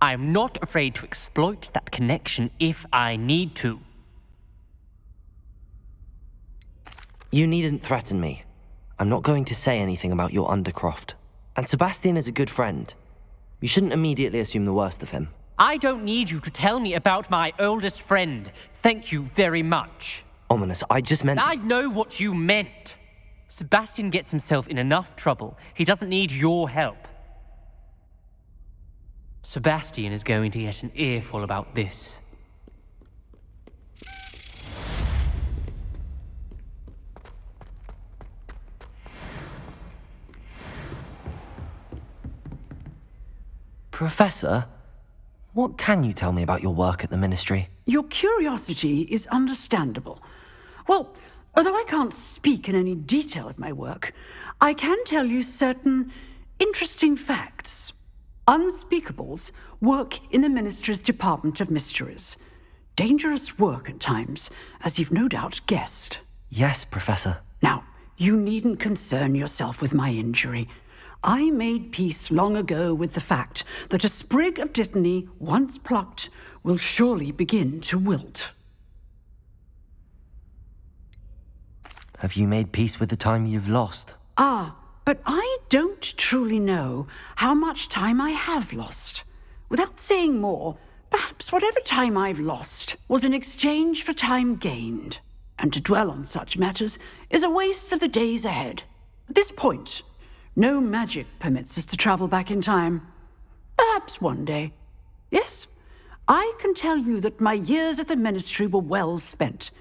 I am not afraid to exploit that connection if I need to. You needn't threaten me. I'm not going to say anything about your Undercroft. And Sebastian is a good friend. You shouldn't immediately assume the worst of him. I don't need you to tell me about my oldest friend. Thank you very much. Ominous, I just meant... I know what you meant. Sebastian gets himself in enough trouble. He doesn't need your help. Sebastian is going to get an earful about this. Professor, what can you tell me about your work at the Ministry? Your curiosity is understandable. Well, although I can't speak in any detail of my work, I can tell you certain interesting facts. Unspeakables work in the Ministry's Department of Mysteries. Dangerous work at times, as you've no doubt guessed. Yes, Professor. Now, you needn't concern yourself with my injury. I made peace long ago with the fact that a sprig of dittany, once plucked, will surely begin to wilt. Have you made peace with the time you've lost? Ah, but I don't truly know how much time I have lost. Without saying more, perhaps whatever time I've lost was in exchange for time gained. And to dwell on such matters is a waste of the days ahead. At this point, no magic permits us to travel back in time. Perhaps one day. Yes, I can tell you that my years at the Ministry were well spent.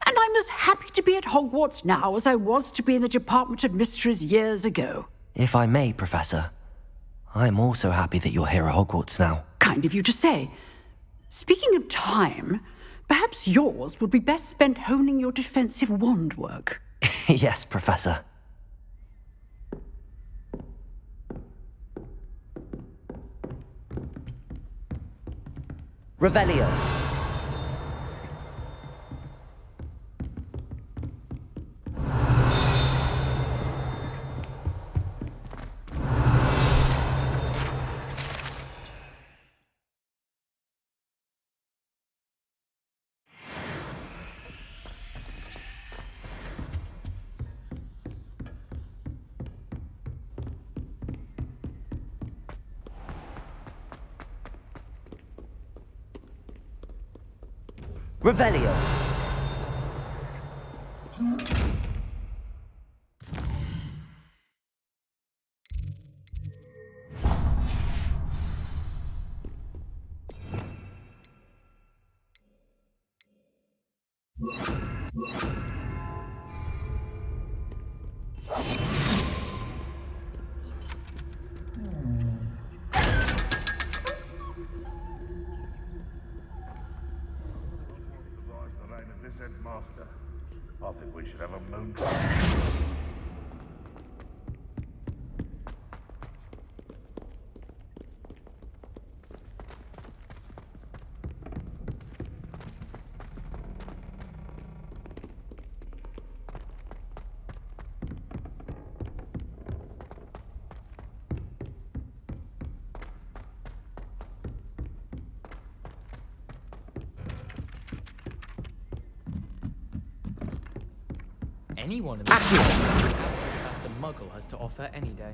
And I'm as happy to be at Hogwarts now as I was to be in the Department of Mysteries years ago. If I may, Professor, I'm also happy that you're here at Hogwarts now. Kind of you to say. Speaking of time, perhaps yours would be best spent honing your defensive wand work. Yes, Professor. Revelio. Revelio. Master. I think we should have a moon. Anyone in the that the Muggle has to offer any day.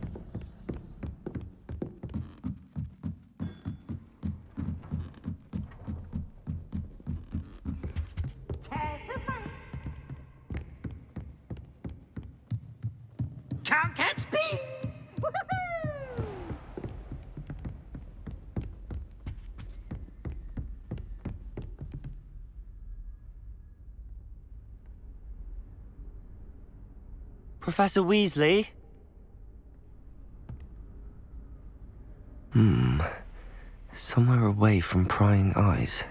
Can't catch me! Professor Weasley? Somewhere away from prying eyes.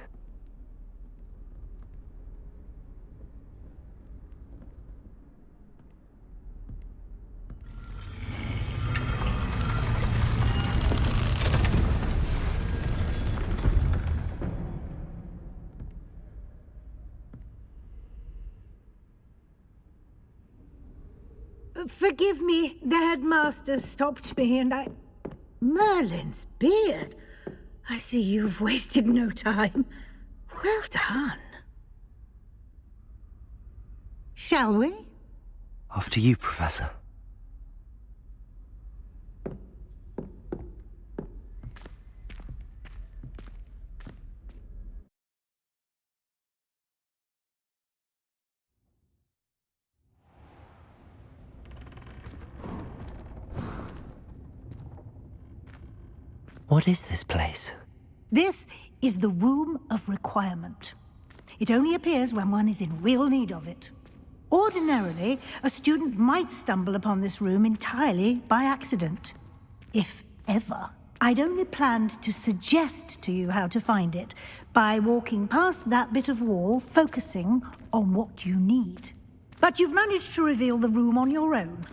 Forgive me, the headmaster stopped me and I... Merlin's beard. I see you've wasted no time. Well done. Shall we? After you, Professor. What is this place? This is the Room of Requirement. It only appears when one is in real need of it. Ordinarily, a student might stumble upon this room entirely by accident. If ever. I'd only planned to suggest to you how to find it by walking past that bit of wall, focusing on what you need. But you've managed to reveal the room on your own.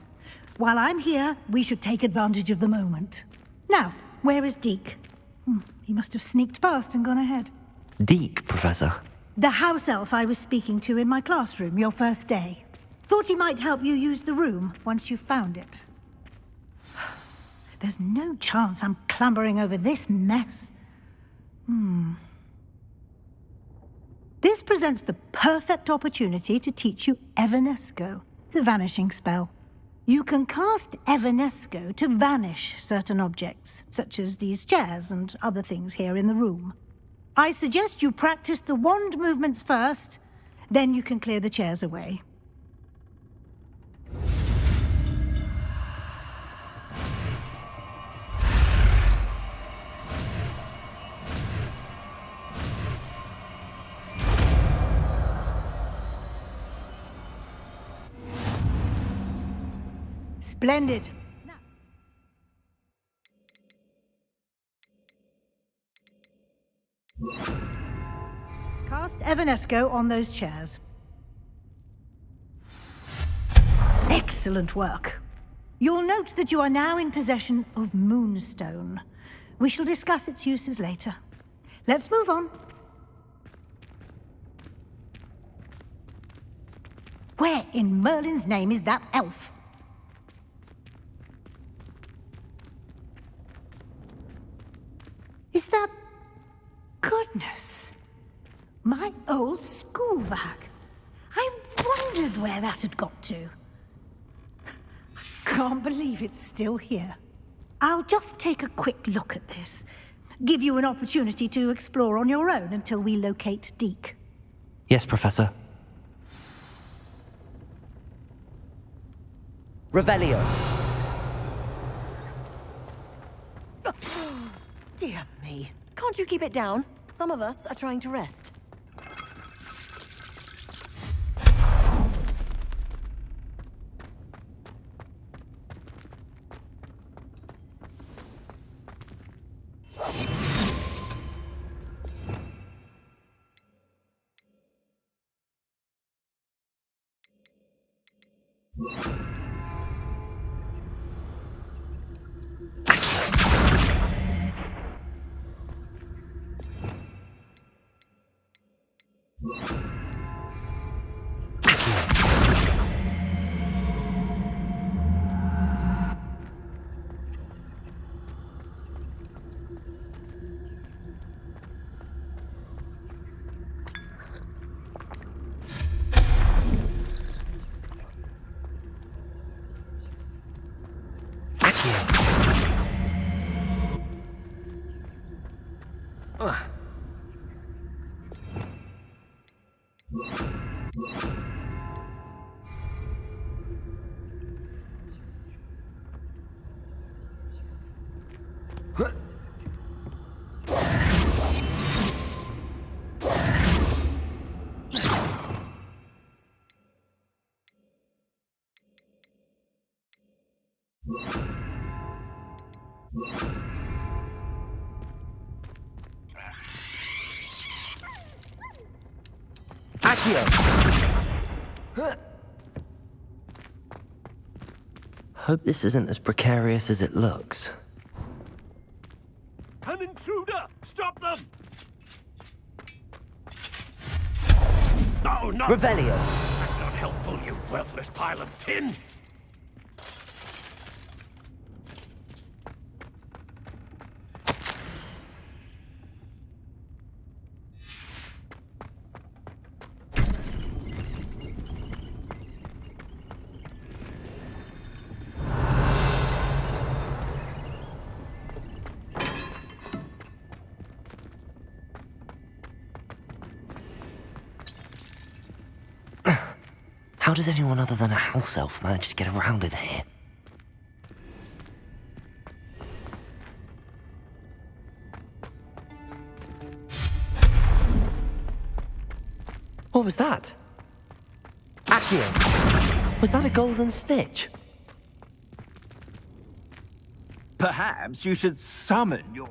While I'm here, we should take advantage of the moment. Now, where is Deke? He must have sneaked past and gone ahead. Deke, Professor. The house elf I was speaking to in my classroom your first day. Thought he might help you use the room once you've found it. There's no chance I'm clambering over this mess. This presents the perfect opportunity to teach you Evanesco, the vanishing spell. You can cast Evanesco to vanish certain objects, such as these chairs and other things here in the room. I suggest you practice the wand movements first, then you can clear the chairs away. Splendid. Cast Evanesco on those chairs. Excellent work. You'll note that you are now in possession of Moonstone. We shall discuss its uses later. Let's move on. Where in Merlin's name is that elf? Is that... Goodness. My old school bag. I wondered where that had got to. Can't believe it's still here. I'll just take a quick look at this. Give you an opportunity to explore on your own until we locate Deke. Yes, Professor. Revelio. Dear me. Can't you keep it down? Some of us are trying to rest. Accio! Hope this isn't as precarious as it looks. An intruder! Stop them! No, no! Revelio! That's not helpful, you worthless pile of tin! How does anyone other than a house elf manage to get around in here? What was that? Accio! Was that a golden snitch? Perhaps you should summon your...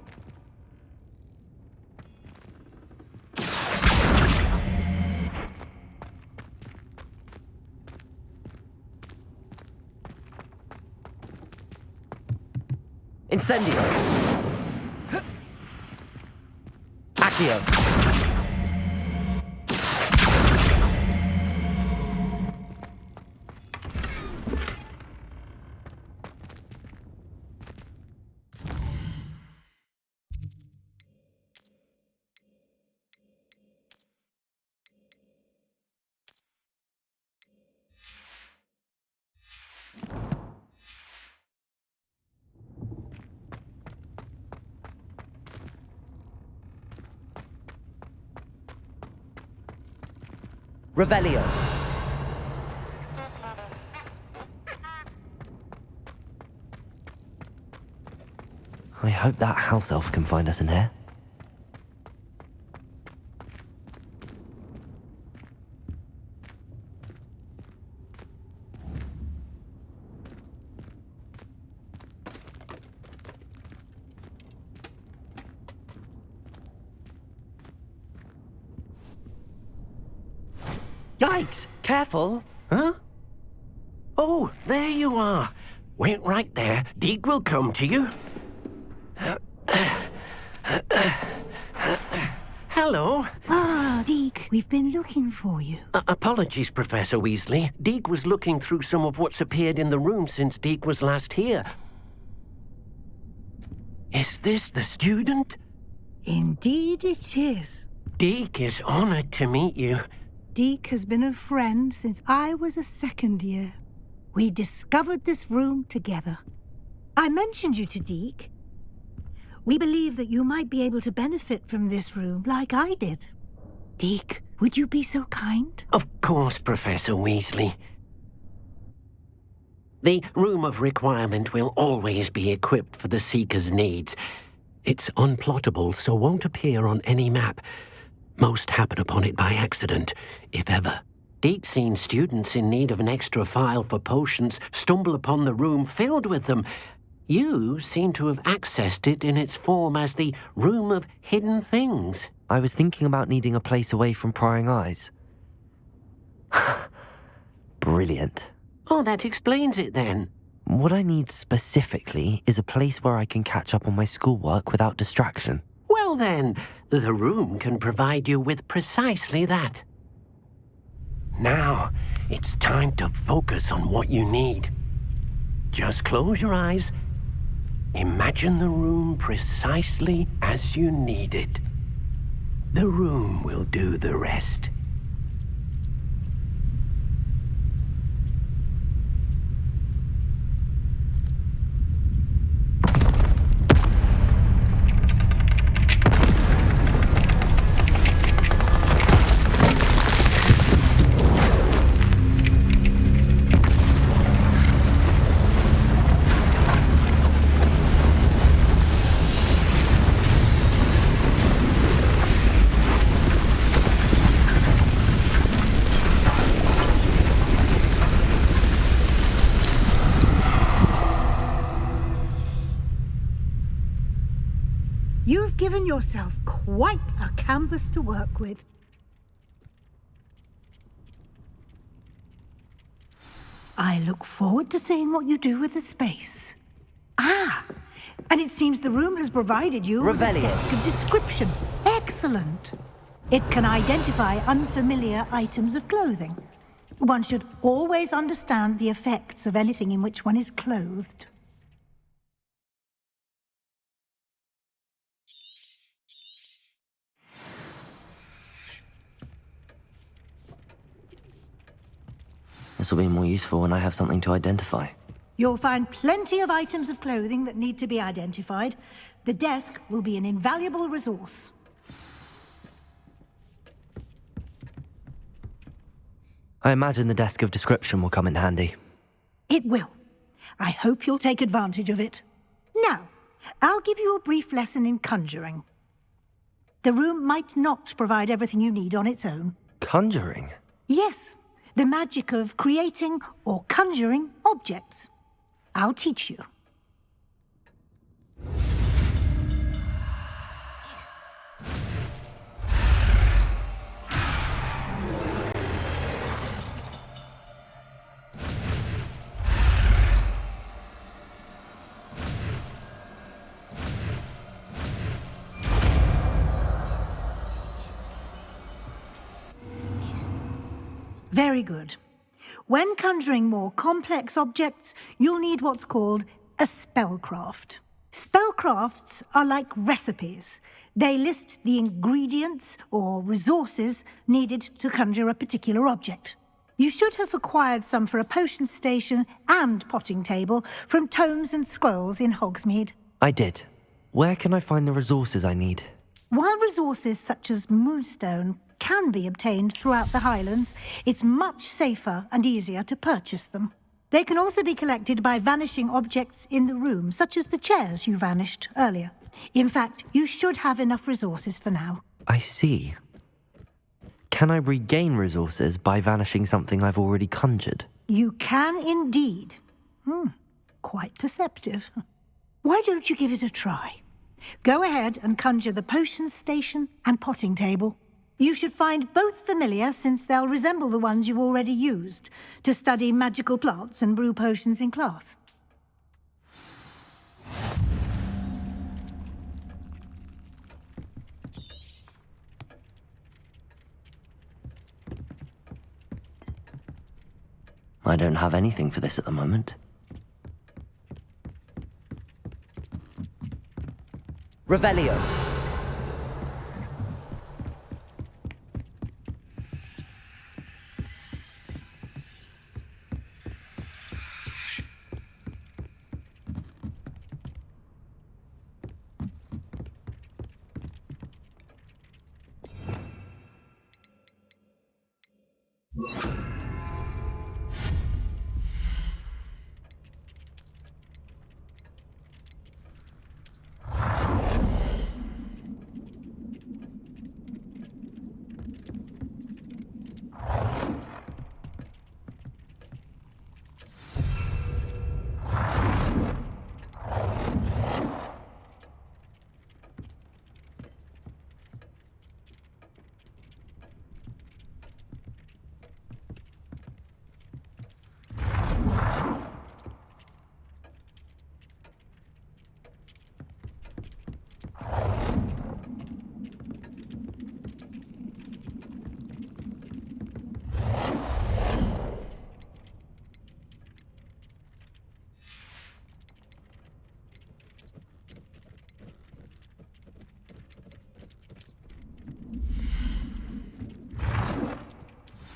Incendio! Accio! Revelio. I hope that house elf can find us in here. Yikes! Careful! Huh? Oh, there you are. Wait right there. Deek will come to you. Hello. Ah, Deek, we've been looking for you. Apologies, Professor Weasley. Deek was looking through some of what's appeared in the room since Deek was last here. Is this the student? Indeed it is. Deek is honored to meet you. Deek has been a friend since I was a second year. We discovered this room together. I mentioned you to Deek. We believe that you might be able to benefit from this room like I did. Deek, would you be so kind? Of course, Professor Weasley. The Room of Requirement will always be equipped for the Seeker's needs. It's unplottable, so won't appear on any map. Most happen upon it by accident, if ever. Deek's seen students in need of an extra file for potions stumble upon the room filled with them. You seem to have accessed it in its form as the Room of Hidden Things. I was thinking about needing a place away from prying eyes. Brilliant. Oh, that explains it then. What I need specifically is a place where I can catch up on my schoolwork without distraction. Well then, the room can provide you with precisely that. Now, it's time to focus on what you need. Just close your eyes. Imagine the room precisely as you need it. The room will do the rest. You've given yourself quite a canvas to work with. I look forward to seeing what you do with the space. Ah, and it seems the room has provided you with a Revelio. desk of description. Excellent. It can identify unfamiliar items of clothing. One should always understand the effects of anything in which one is clothed. This will be more useful when I have something to identify. You'll find plenty of items of clothing that need to be identified. The desk will be an invaluable resource. I imagine the desk of description will come in handy. It will. I hope you'll take advantage of it. Now, I'll give you a brief lesson in conjuring. The room might not provide everything you need on its own. Conjuring? Yes, the magic of creating or conjuring objects. I'll teach you. Very good. When conjuring more complex objects, you'll need what's called a spellcraft. Spellcrafts are like recipes. They list the ingredients or resources needed to conjure a particular object. You should have acquired some for a potion station and potting table from tomes and scrolls in Hogsmeade. I did. Where can I find the resources I need? While resources such as moonstone can be obtained throughout the Highlands, it's much safer and easier to purchase them. They can also be collected by vanishing objects in the room, such as the chairs you vanished earlier. In fact, you should have enough resources for now. I see. Can I regain resources by vanishing something I've already conjured? You can indeed. Quite perceptive. Why don't you give it a try? Go ahead and conjure the potion station and potting table. You should find both familiar, since they'll resemble the ones you've already used to study magical plants and brew potions in class. I don't have anything for this at the moment. Revelio.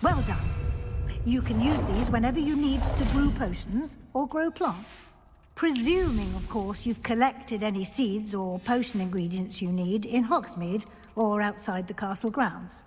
Well done. You can use these whenever you need to brew potions or grow plants. Presuming, of course, you've collected any seeds or potion ingredients you need in Hogsmeade or outside the castle grounds.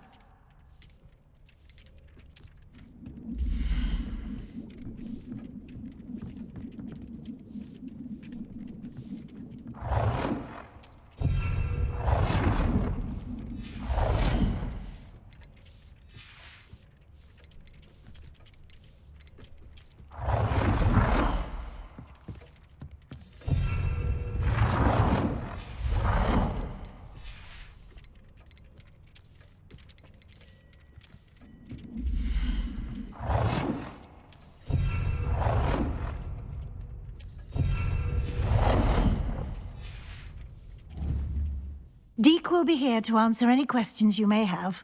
Deek will be here to answer any questions you may have.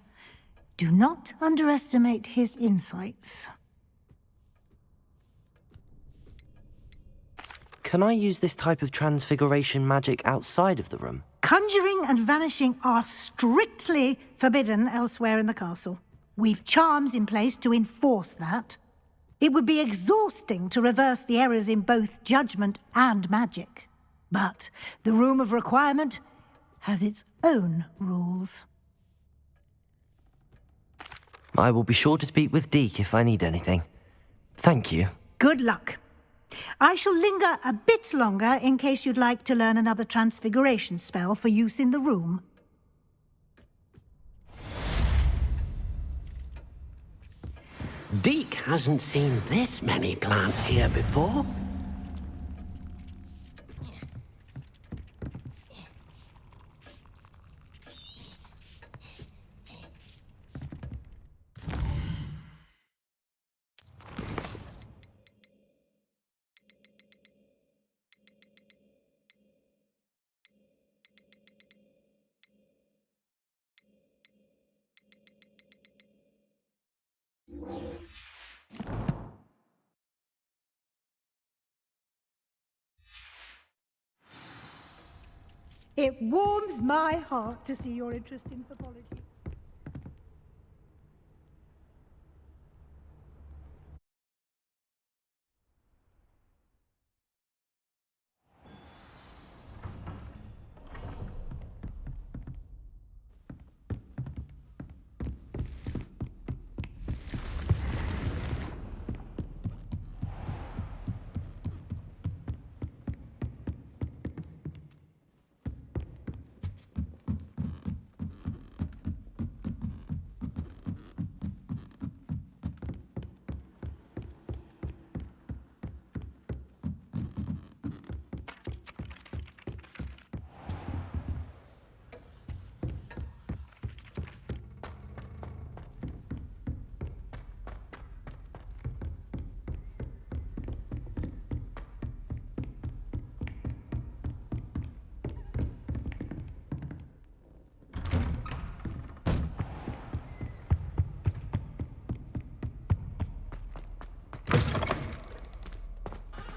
Do not underestimate his insights. Can I use this type of transfiguration magic outside of the room? Conjuring and vanishing are strictly forbidden elsewhere in the castle. We've charms in place to enforce that. It would be exhausting to reverse the errors in both judgment and magic. But the Room of Requirement has its own rules. I will be sure to speak with Deek if I need anything. Thank you. Good luck. I shall linger a bit longer in case you'd like to learn another transfiguration spell for use in the room. Deek hasn't seen this many plants here before. It warms my heart to see your interest in pathology.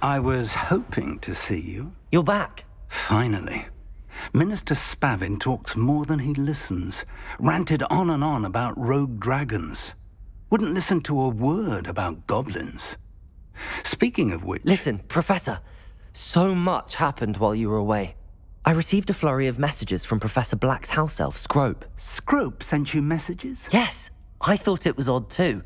I was hoping to see you. You're back. Finally. Minister Spavin talks more than he listens. Ranted on and on about rogue dragons. Wouldn't listen to a word about goblins. Speaking of which... Listen, Professor. So much happened while you were away. I received a flurry of messages from Professor Black's house elf, Scrope. Scrope sent you messages? Yes. I thought it was odd too.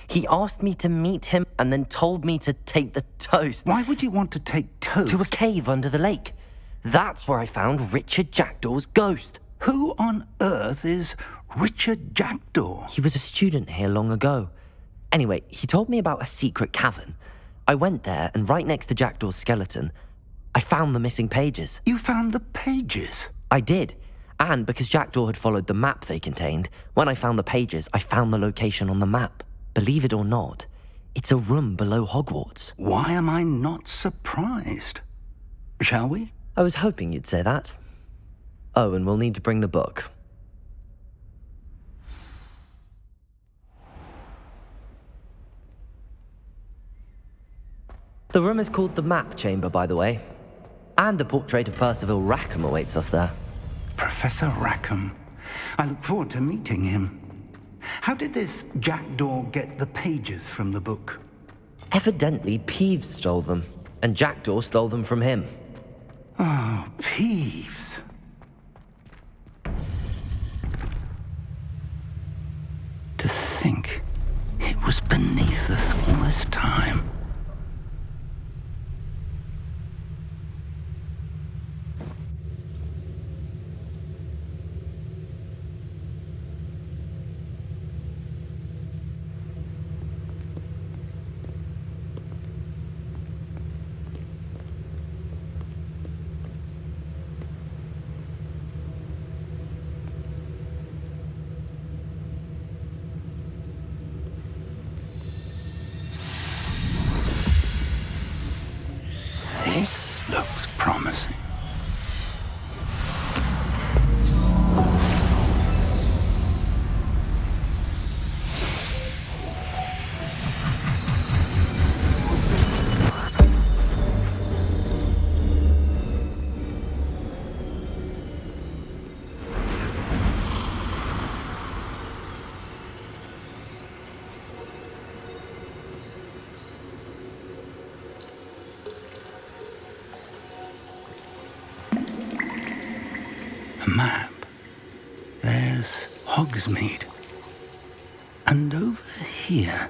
He asked me to meet him and then told me to take the toast. Why would you want to take toast? To a cave under the lake. That's where I found Richard Jackdaw's ghost. Who on earth is Richard Jackdaw? He was a student here long ago. Anyway, he told me about a secret cavern. I went there, and right next to Jackdaw's skeleton, I found the missing pages. You found the pages? I did. And because Jackdaw had followed the map they contained, when I found the pages, I found the location on the map. Believe it or not, it's a room below Hogwarts. Why am I not surprised? Shall we? I was hoping you'd say that. Oh, and we'll need to bring the book. The room is called the Map Chamber, by the way. And a portrait of Percival Rackham awaits us there. Professor Rackham. I look forward to meeting him. How did this Jackdaw get the pages from the book? Evidently, Peeves stole them, and Jackdaw stole them from him. Oh, Peeves. To think it was beneath us all this time. map. There's Hogsmeade. And over here,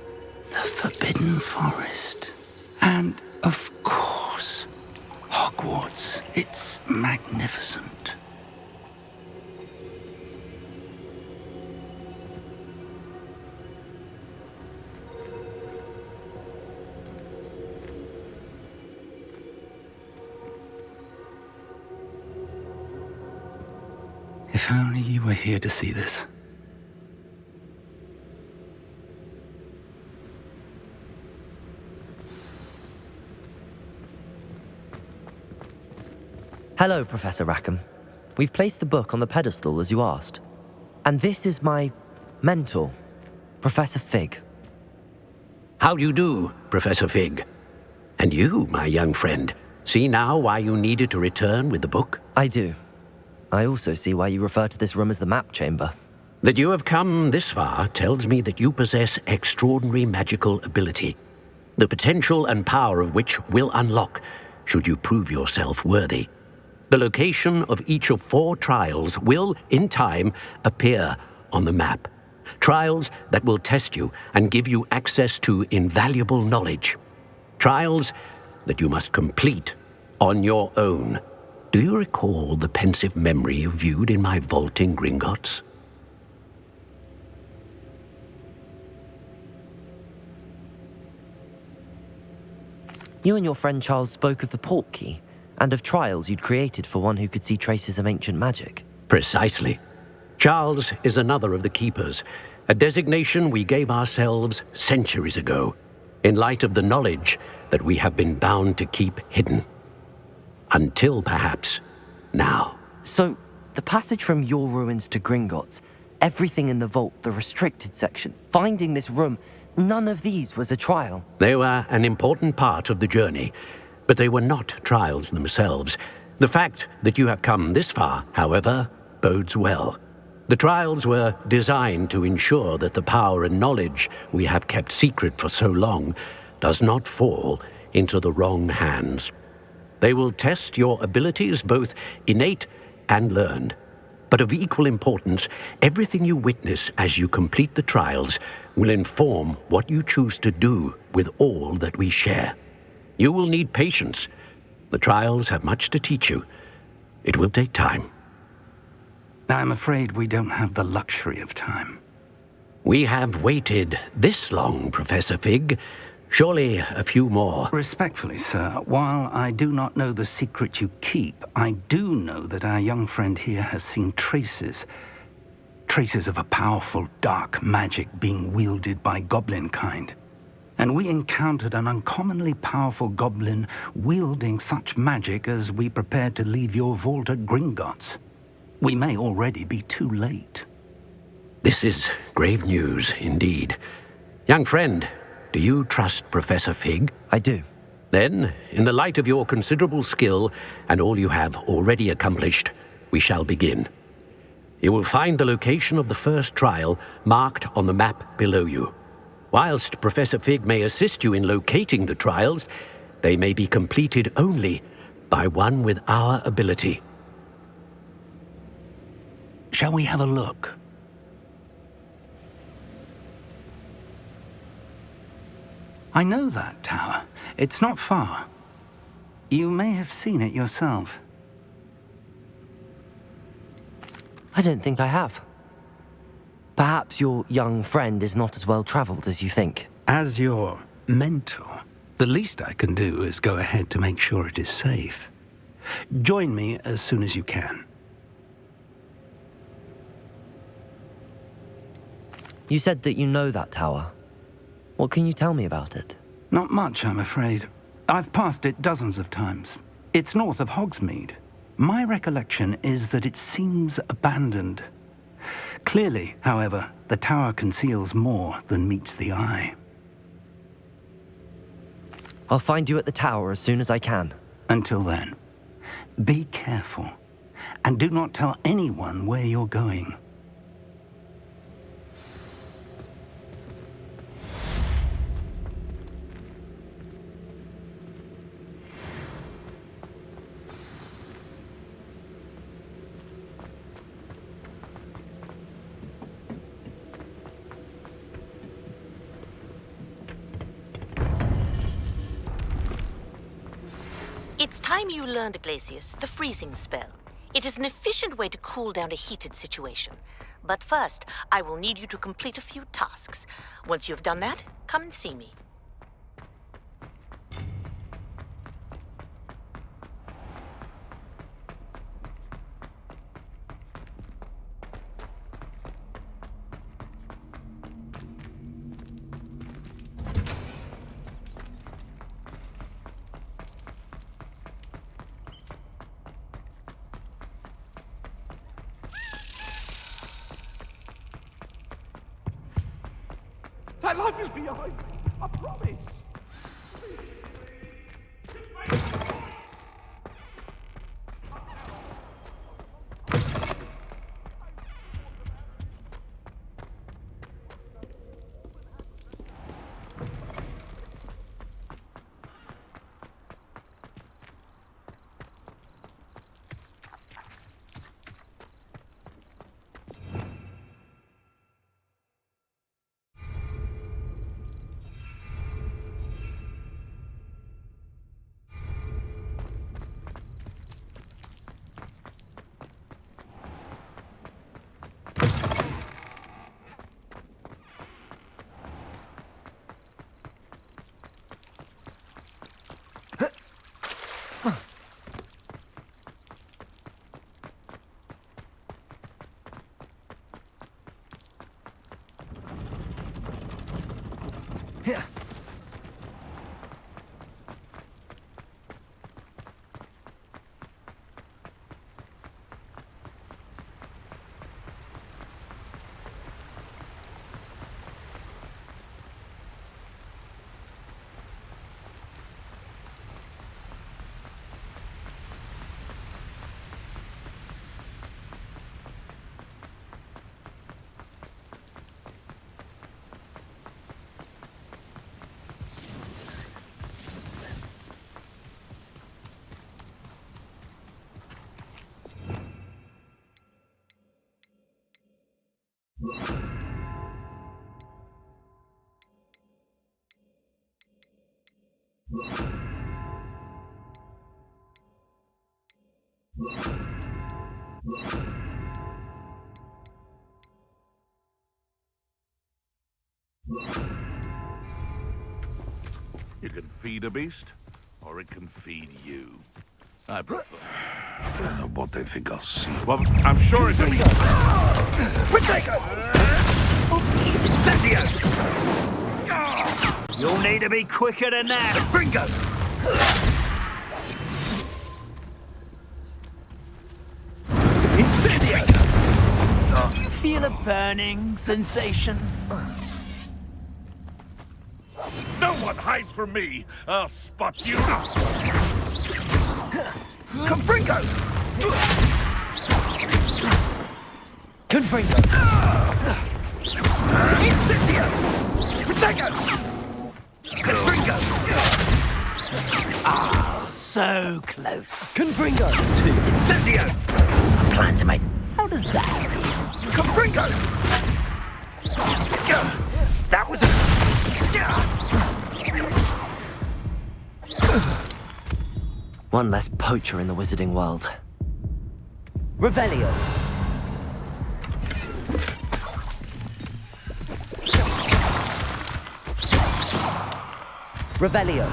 the Forbidden Forest. And, of course, Hogwarts. It's magnificent. If only you were here to see this. Hello, Professor Rackham. We've placed the book on the pedestal as you asked. And this is my mentor, Professor Fig. How do you do, Professor Fig? And you, my young friend, see now why you needed to return with the book? I do. I also see why you refer to this room as the map chamber. That you have come this far tells me that you possess extraordinary magical ability, the potential and power of which will unlock should you prove yourself worthy. The location of each of 4 trials will, in time, appear on the map. Trials that will test you and give you access to invaluable knowledge. Trials that you must complete on your own. Do you recall the pensive memory you viewed in my vault in Gringotts? You and your friend Charles spoke of the portkey, and of trials you'd created for one who could see traces of ancient magic. Precisely. Charles is another of the keepers, a designation we gave ourselves centuries ago, in light of the knowledge that we have been bound to keep hidden. Until, perhaps, now. So, the passage from your ruins to Gringotts, everything in the vault, the restricted section, finding this room, none of these was a trial. They were an important part of the journey, but they were not trials themselves. The fact that you have come this far, however, bodes well. The trials were designed to ensure that the power and knowledge we have kept secret for so long does not fall into the wrong hands. They will test your abilities, both innate and learned. But of equal importance, everything you witness as you complete the trials will inform what you choose to do with all that we share. You will need patience. The trials have much to teach you. It will take time. I'm afraid we don't have the luxury of time. We have waited this long, Professor Fig. Surely a few more. Respectfully, sir, while I do not know the secret you keep, I do know that our young friend here has seen traces of a powerful dark magic being wielded by goblin kind. And we encountered an uncommonly powerful goblin wielding such magic as we prepared to leave your vault at Gringotts. We may already be too late. This is grave news indeed. Young friend, do you trust Professor Fig? I do. Then, in the light of your considerable skill and all you have already accomplished, we shall begin. You will find the location of the first trial marked on the map below you. Whilst Professor Fig may assist you in locating the trials, they may be completed only by one with our ability. Shall we have a look? I know that tower. It's not far. You may have seen it yourself. I don't think I have. Perhaps your young friend is not as well traveled as you think. As your mentor, the least I can do is go ahead to make sure it is safe. Join me as soon as you can. You said that you know that tower. What can you tell me about it? Not much, I'm afraid. I've passed it dozens of times. It's north of Hogsmeade. My recollection is that it seems abandoned. Clearly, however, the tower conceals more than meets the eye. I'll find you at the tower as soon as I can. Until then, be careful, and do not tell anyone where you're going. It's time you learned, Glacius, the freezing spell. It is an efficient way to cool down a heated situation. But first, I will need you to complete a few tasks. Once you have done that, come and see me. That life is behind me, I promise. You can feed a beast, or it can feed you. I prefer. I don't know what they think I'll see. Well, I'm sure it's a beast. Potato! Incendio! You'll need to be quicker than that. Bringo! Incendio! Feel a burning sensation? No one hides from me. I'll spot you. Confringo! Confringo! Incendio! Potato! Confringo! Ah, so close. Confringo! Incendio! I plan to make... How does that feel? Confringo! That was a... One less poacher in the wizarding world. Revelio! Revelio!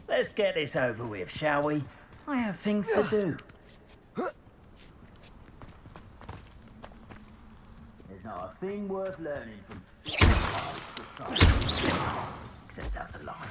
Let's get this over with, shall we? I have things to do. There's not a thing worth learning from except out the line.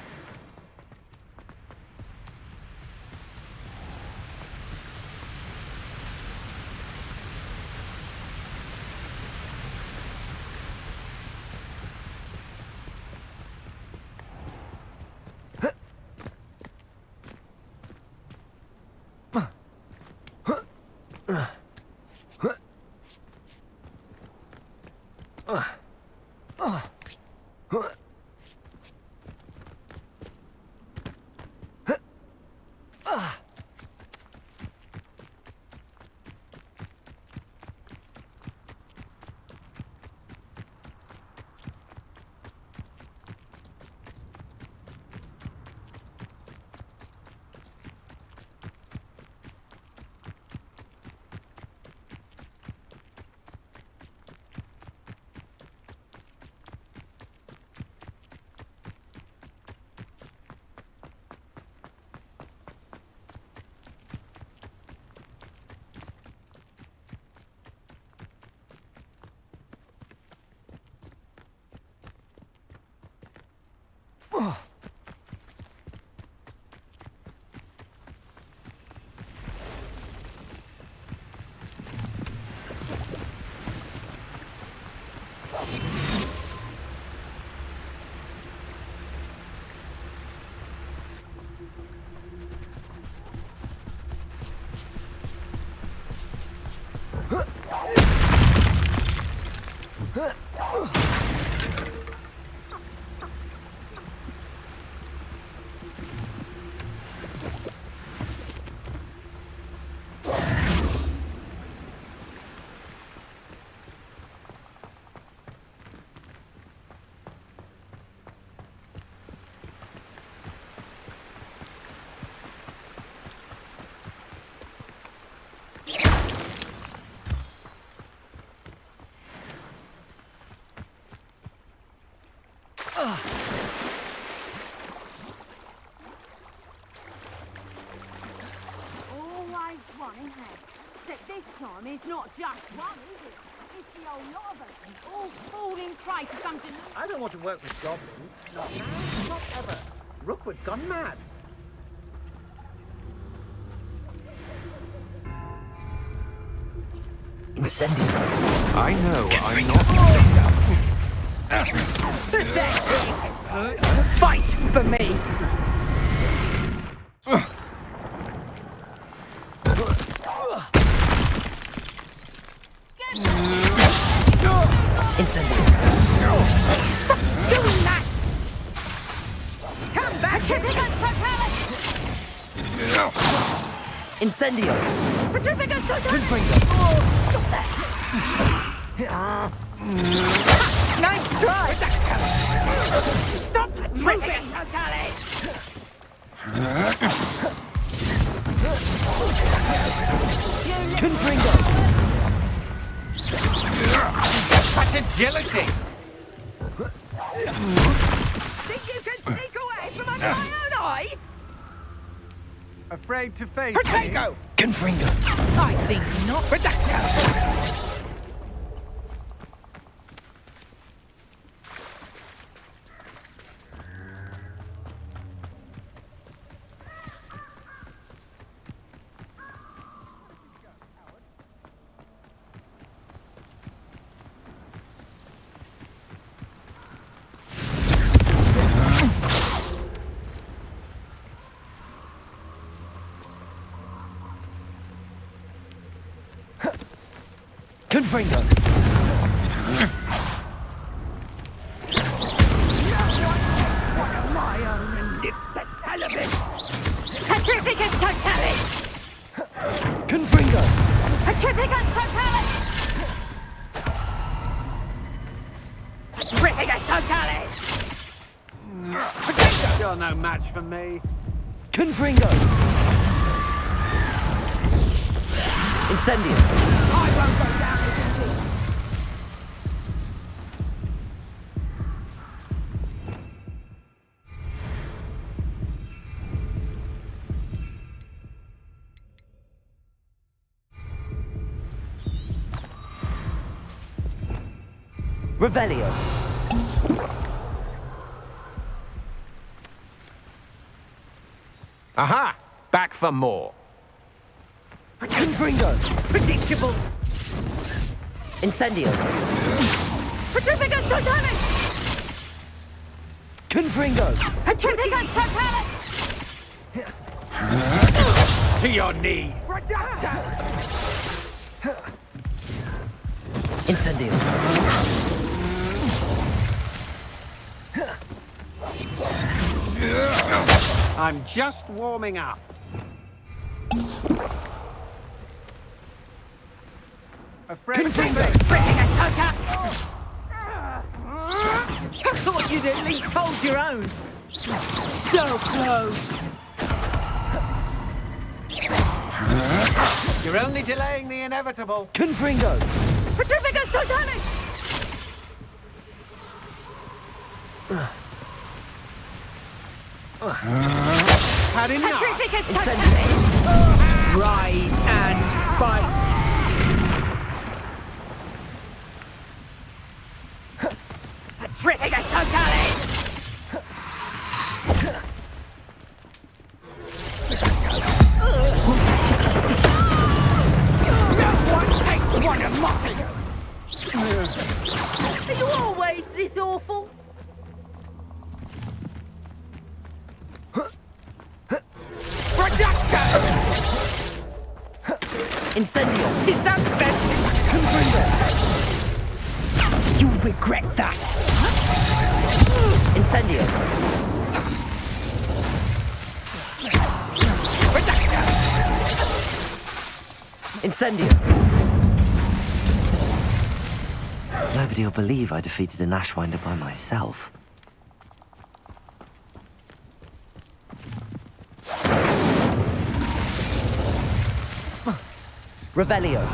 Always one, isn't it? Except this time it's not just one, is it? It's the whole lot of us, all falling prey to something. I don't want to work with goblins. Not now, not ever. Rookwood's gone mad. Incendio. I know, I'm not... Fight for me! Incendio. Stop doing that! Come back! Petrificus Totalis! Incendio. Petrificus Totalis! Confringo. Oh, stop that! Nice try! Stop Petrificus Totalis! Confringo. Such agility! Think you can sneak away from under my own eyes? Afraid to face Protego! Confringo. I think not. Reducto! Confringo. My own Petrificus Totalis! Confringo. Petrificus Totalis! Petrificus Totalis! You're no match for me. Confringo. Incendio. I won't go down with this. Revelio. Aha! Back for more. Confringo. Predictable. Incendio. Petrificus Totalis! Confringo. Petrificus Totalis! To your knees! Incendio. I'm just warming up. Confringo! Petrificus Totalis! I thought you'd at least hold your own. So close. You're only delaying the inevitable. Confringo. Petrificus Totalis! Had enough. Petrificus Totalis! Rise and fight! Petrificus Totalis! One of mine! Are you always this awful? Reducto! Incendio! Confringo! You regret that! Incendio! Incendio! Nobody will believe I defeated an Ashwinder by myself. Revelio!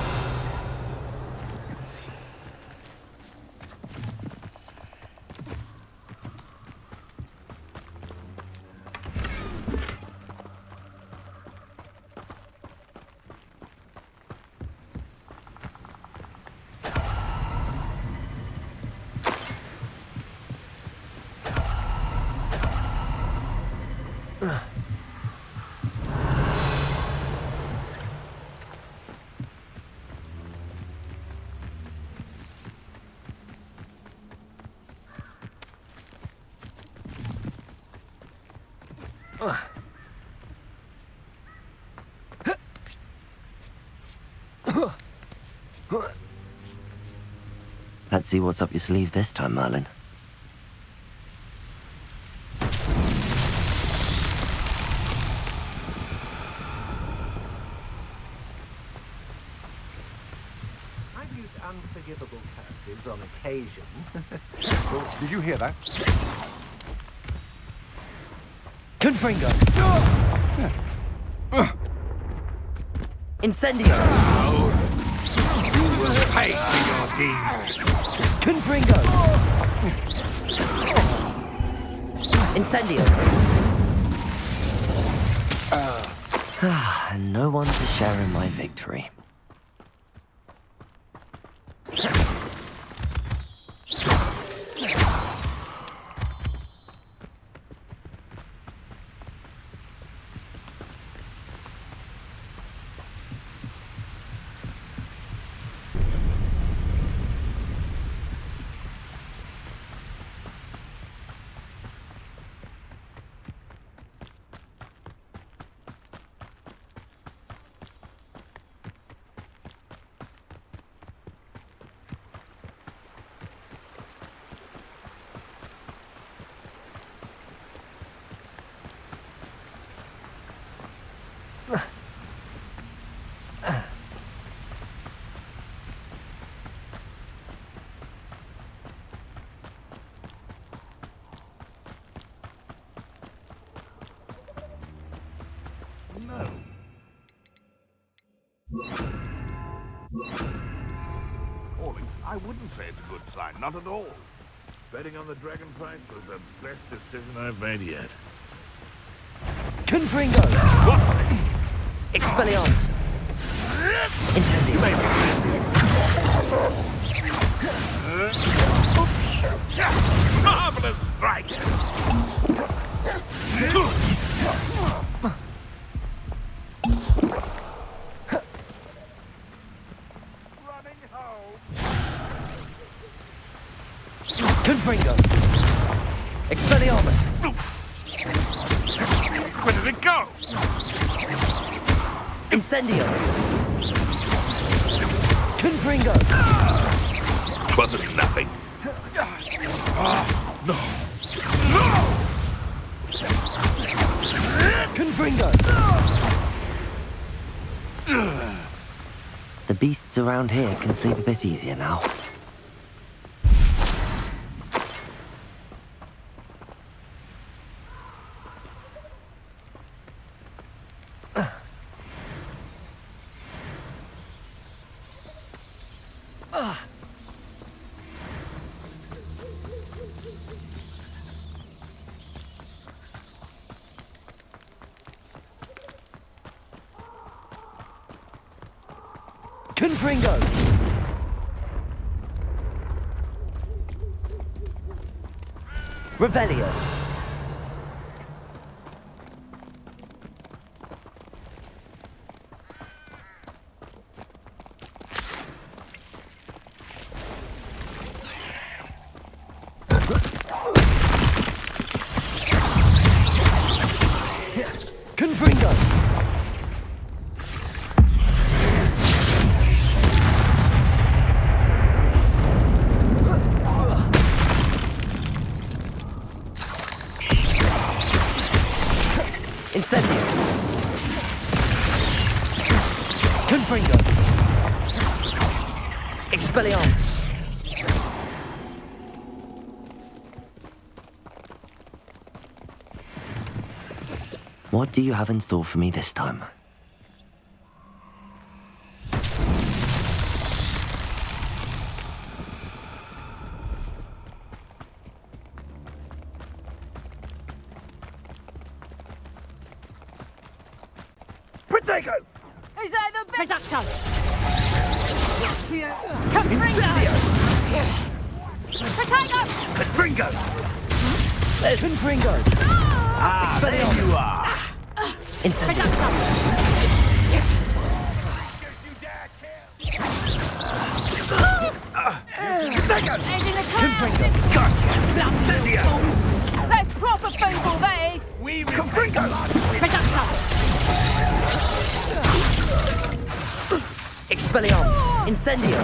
Let's see what's up your sleeve this time, Merlin. I've used unforgivable curses on occasion. Oh, did you hear that? Confringo! Incendio! You will pay for your deed. Confringo! Incendio! And no one to share in my victory. Falling, I wouldn't say it's a good sign, not at all. Betting on the dragon price was the best decision I've made yet. Confringo! What? Expelliarmus! Incendio! Marvelous strike! Confringo! Expelliarmus! Where did it go? Incendio! Confringo! Wasn't nothing. No. Confringo! The beasts around here can sleep a bit easier now. Confringo! Revelio! Confringo! Confringo! Expelliarmus! What do you have in store for me this time? Protego! Is that the best? Reducto! Confringo! Potato! Confringo! Confringo! Ah, there you are! Incendio! Confringo! Gotcha! That's proper football, that is! Confringo! Reducto! Expelliarmus! Incendio!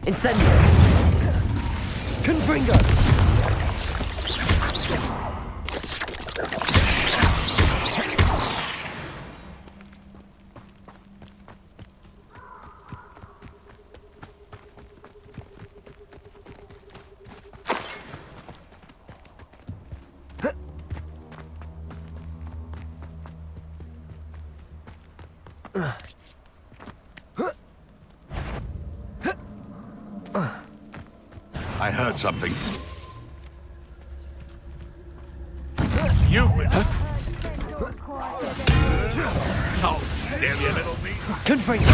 Incendio! Confringo! I heard something. You've been... Oh, damn you little beast. Confringo!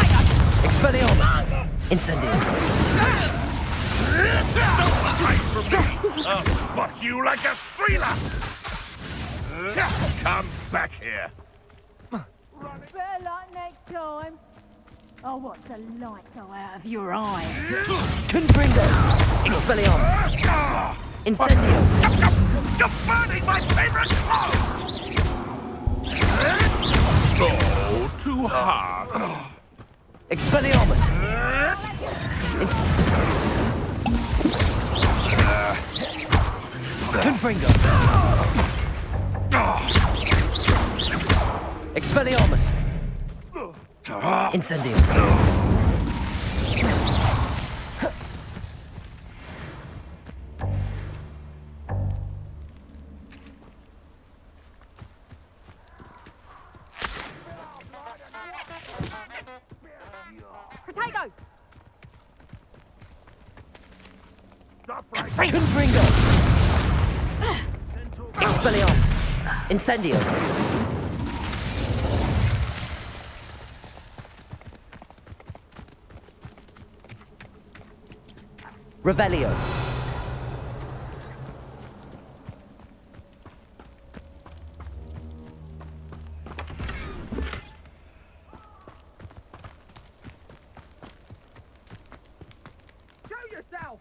Expelliarmus! Incendio! Don't hide from me! I'll spot you like a streeler! Come back here. Better luck next time. Oh, what the light go out of your eye? Confringo! Expelliarmus! Incendio! You're burning my favorite clothes! Oh, too hard. Expelliarmus! Confringo! Expelliarmus! Incendio! Potato! Stop right Confringo! Expelliarmus! Incendio! Revelio! Show yourself!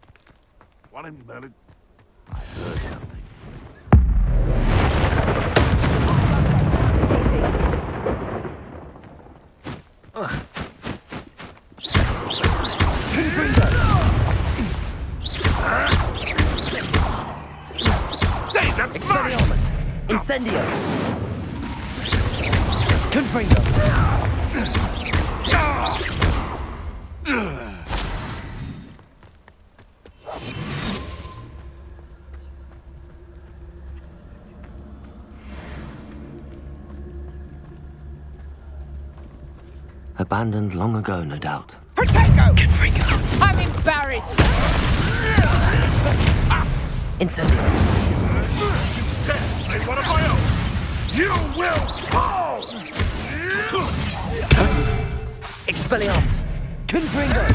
Want him, Merlin? I heard something. Expelliarmus! Incendio! Confringo! Abandoned long ago, no doubt. Potato! Confringo! I'm embarrassed! Incendio! Say one of my own! You will fall! Expelliarmus! Confringo!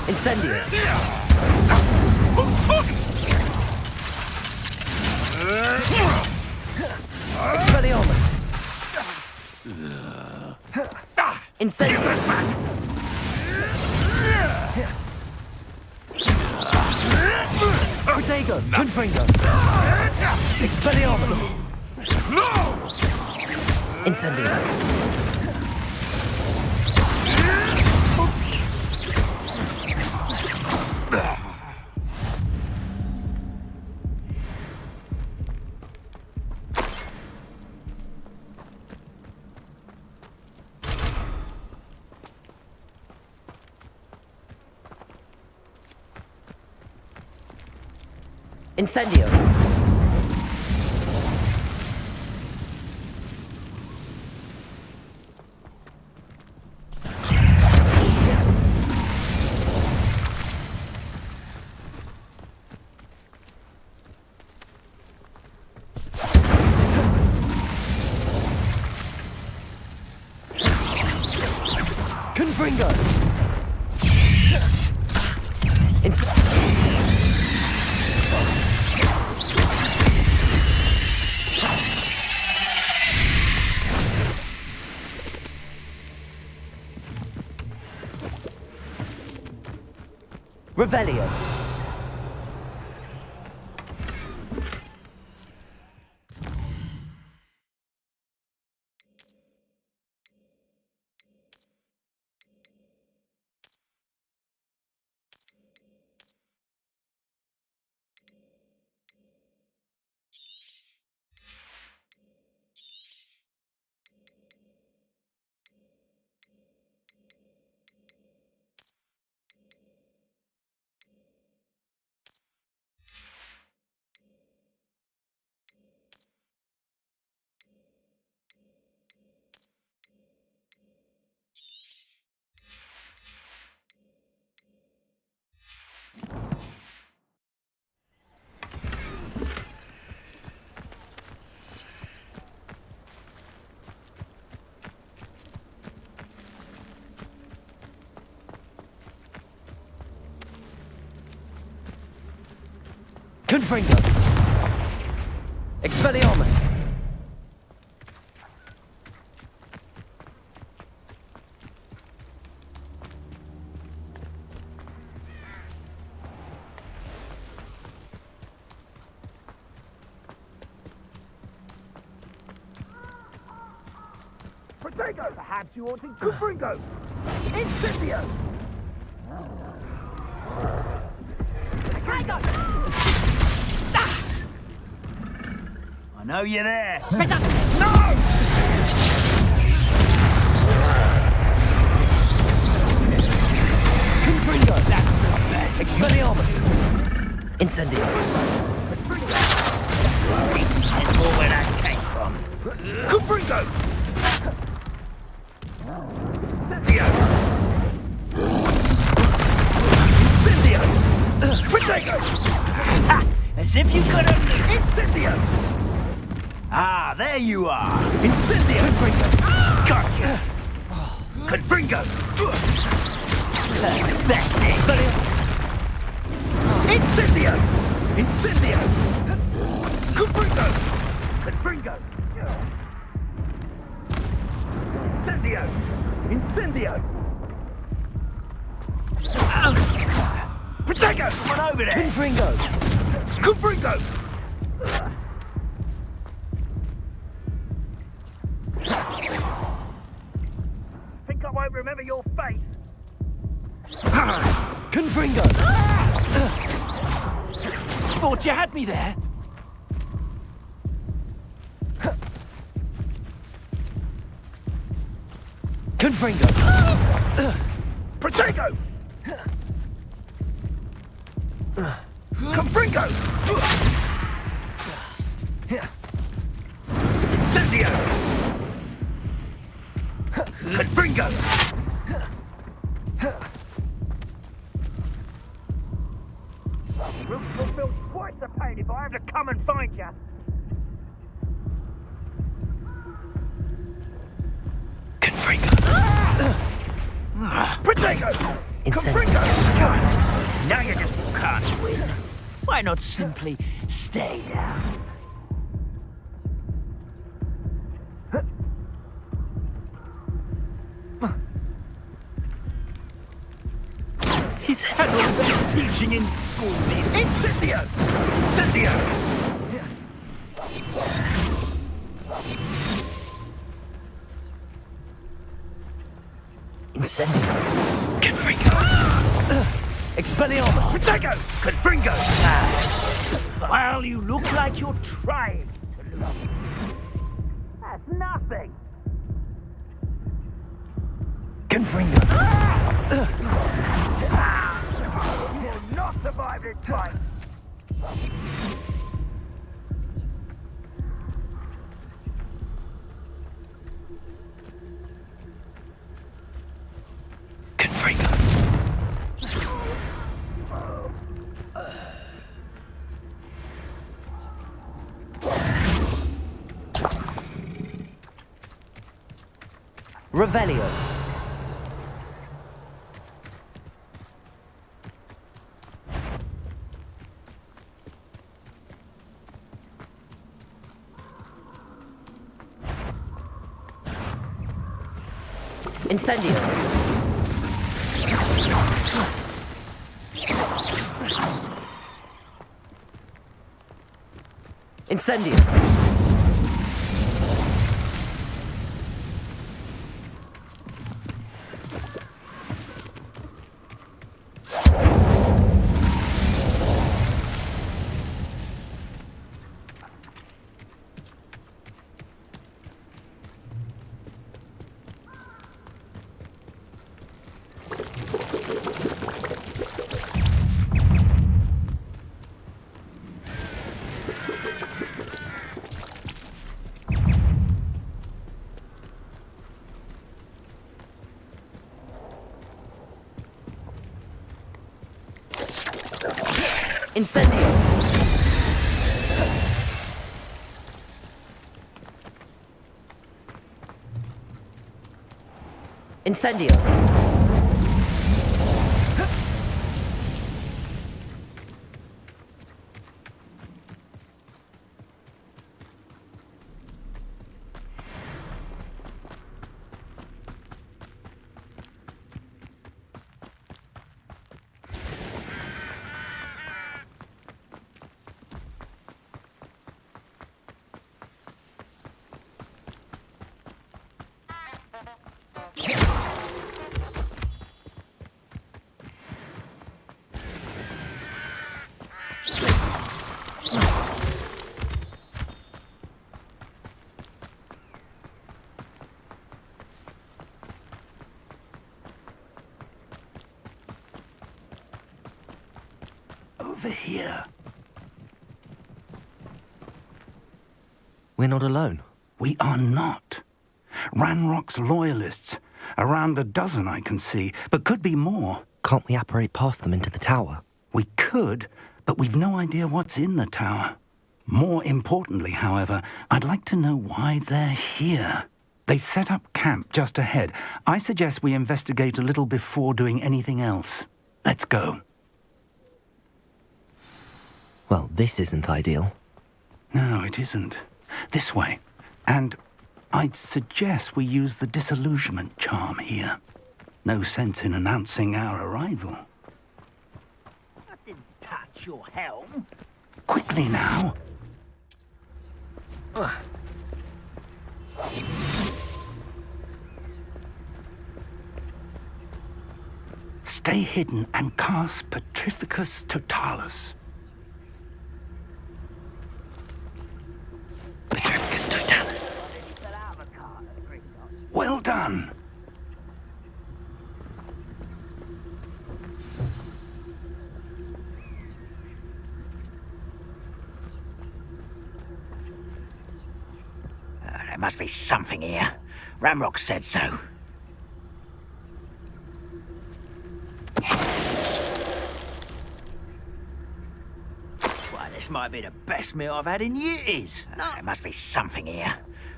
Incendio! Expelliarmus! Incendio! Protego! Confringo! Expelliarmus! Incendio! Incendio! Confringo! Revelio. Confringo! Expelliarmus! Protego! Perhaps you want to Confringo! Incendio! Protego! I know you're there. No! Confringo! That's the best. Expelliarmus! Incendio! There's more where that came from. Confringo! Incendio! Incendio! Protego! As if you could have... Incendio! Ah, there you are! Incendio! Confringo! Gotcha! Confringo! That's it! Incendio! Incendio! Confringo! Confringo! Incendio! Incendio! Protego! Someone over there! Confringo! Confringo! Think I won't remember your face? Confringo! Thought you had me there. Confringo! Protego! Confringo! Incendio! Confringo! We'll feel twice the pain if I have to come and find you. Protego! Confringo! Now you just can't win. Why not simply stay down? He's had all that teaching in school. Incendio! Incendio! Incendio! Confringo! Expelliarmus! Protego! Confringo! Well, you look like you're trying to lose. That's nothing! Confringo! You will not survive this fight! Revelio. Incendio. Incendio. Incendio. Incendio. Over here. We're not alone. We are not. Ranrock's loyalists. Around a dozen I can see, but could be more. Can't we apparate past them into the tower? We could, but we've no idea what's in the tower. More importantly, however, I'd like to know why they're here. They've set up camp just ahead. I suggest we investigate a little before doing anything else. Let's go. Well, this isn't ideal. No, it isn't. This way. And I'd suggest we use the disillusionment charm here. No sense in announcing our arrival. I didn't touch your helm. Quickly now. Stay hidden and cast Petrificus Totalis. Petrificus Totalis. Well done. There must be something here. Ramrock said so. Why, this might be the best meal I've had in years. There must be something here.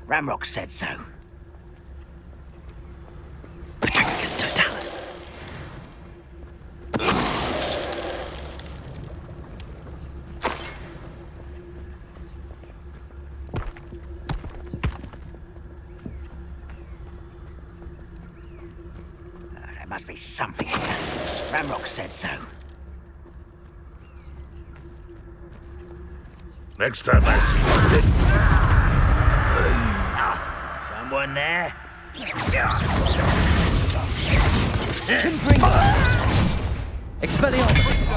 Ramrock said so. Petrificus Totalis. There must be something here. Ramrock said so. Next time I see you, Someone there? Confringo. Expelliarmus.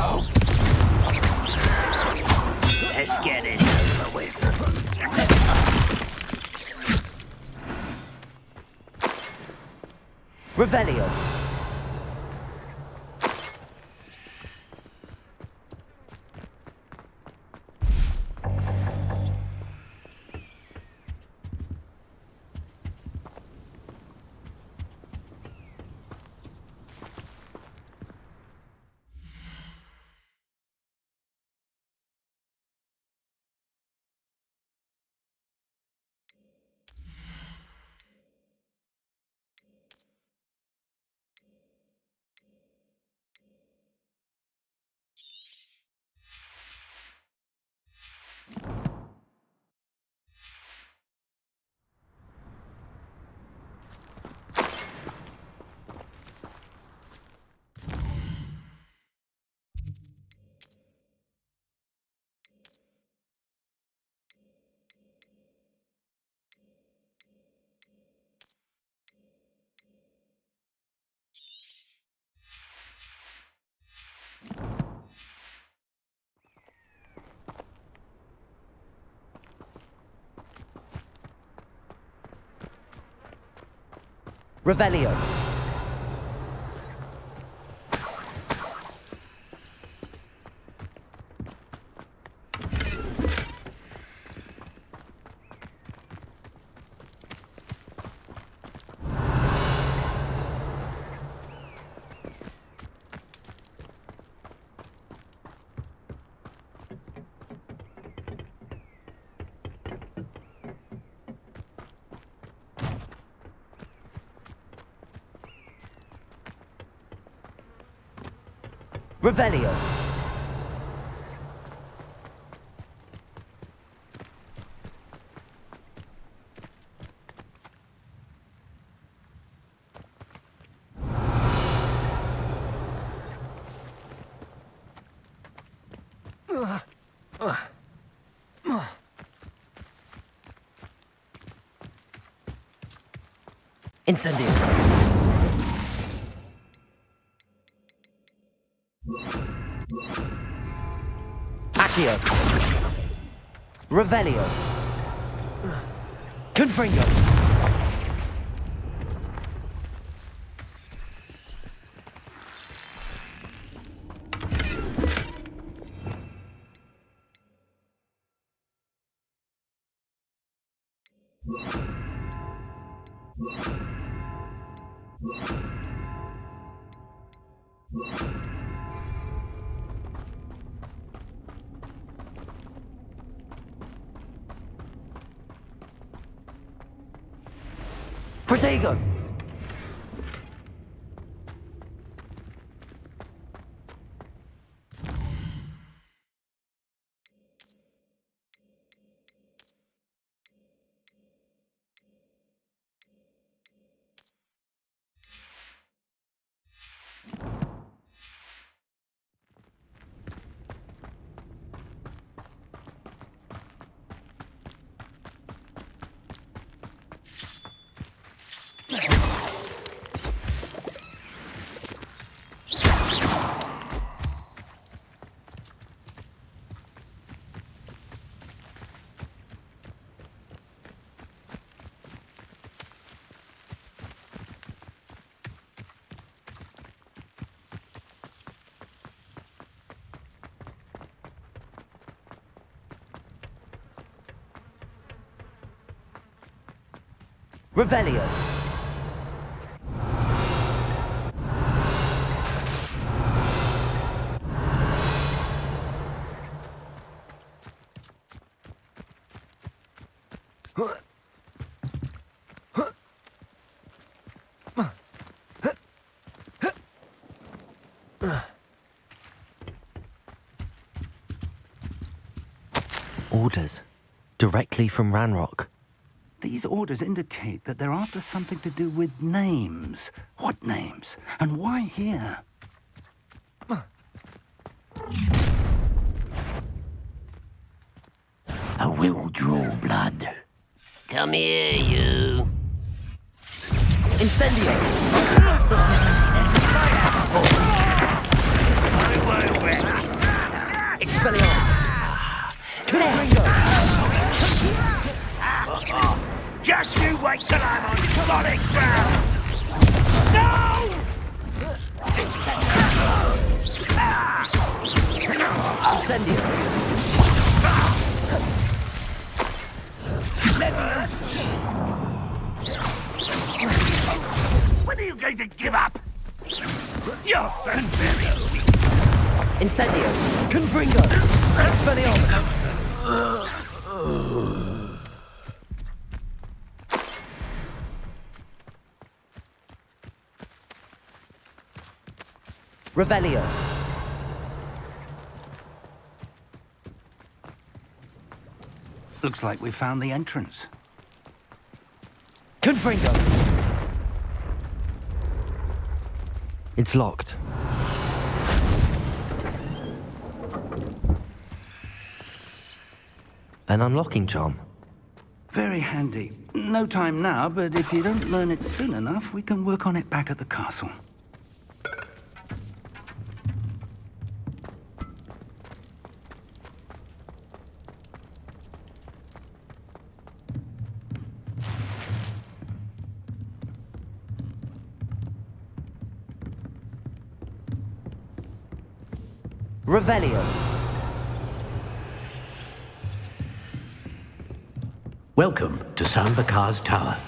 Let's get this over with. Revelio. Revelio. Revelio. Incendio. Accio. Revelio. Confringo. Protego! Revelio. Orders. Directly from Ranrock. These orders indicate that they're after something to do with names. What names? And why here? I will draw blood. Come here, you. Incendio! Expelliarmus! Confringo! Just you wait till I'm on solid ground! No! Incendio! When are you going to give up? You're so very weak. Incendio! Confringo! Expelliarmus! Revelio. Looks like we found the entrance. Confringo. It's locked. An unlocking charm. Very handy. No time now, but if you don't learn it soon enough, we can work on it back at the castle. Revelio. Welcome to Sambakar's Tower.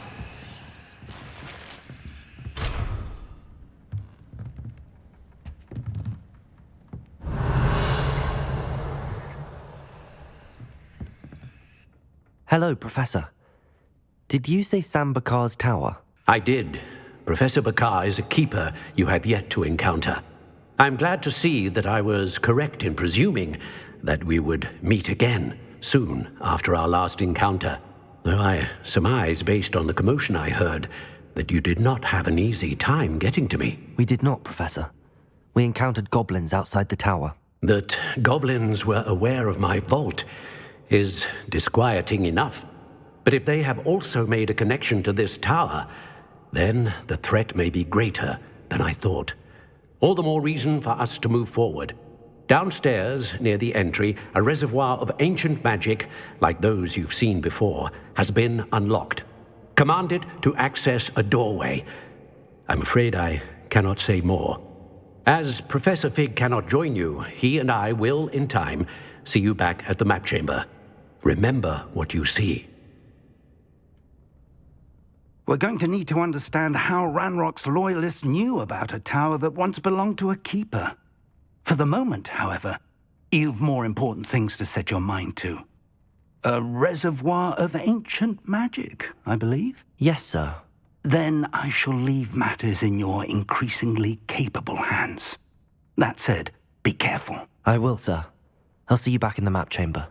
Hello, Professor. Did you say Sambakar's Tower? I did. Professor Bakar is a keeper you have yet to encounter. I'm glad to see that I was correct in presuming that we would meet again soon after our last encounter. Though I surmise, based on the commotion I heard, that you did not have an easy time getting to me. We did not, Professor. We encountered goblins outside the tower. That goblins were aware of my vault is disquieting enough. But if they have also made a connection to this tower, then the threat may be greater than I thought. All the more reason for us to move forward. Downstairs, near the entry, a reservoir of ancient magic, like those you've seen before, has been unlocked. Command it to access a doorway. I'm afraid I cannot say more. As Professor Fig cannot join you, he and I will, in time, see you back at the map chamber. Remember what you see. We're going to need to understand how Ranrock's loyalists knew about a tower that once belonged to a keeper. For the moment, however, you've more important things to set your mind to. A reservoir of ancient magic, I believe? Yes, sir. Then I shall leave matters in your increasingly capable hands. That said, be careful. I will, sir. I'll see you back in the map chamber.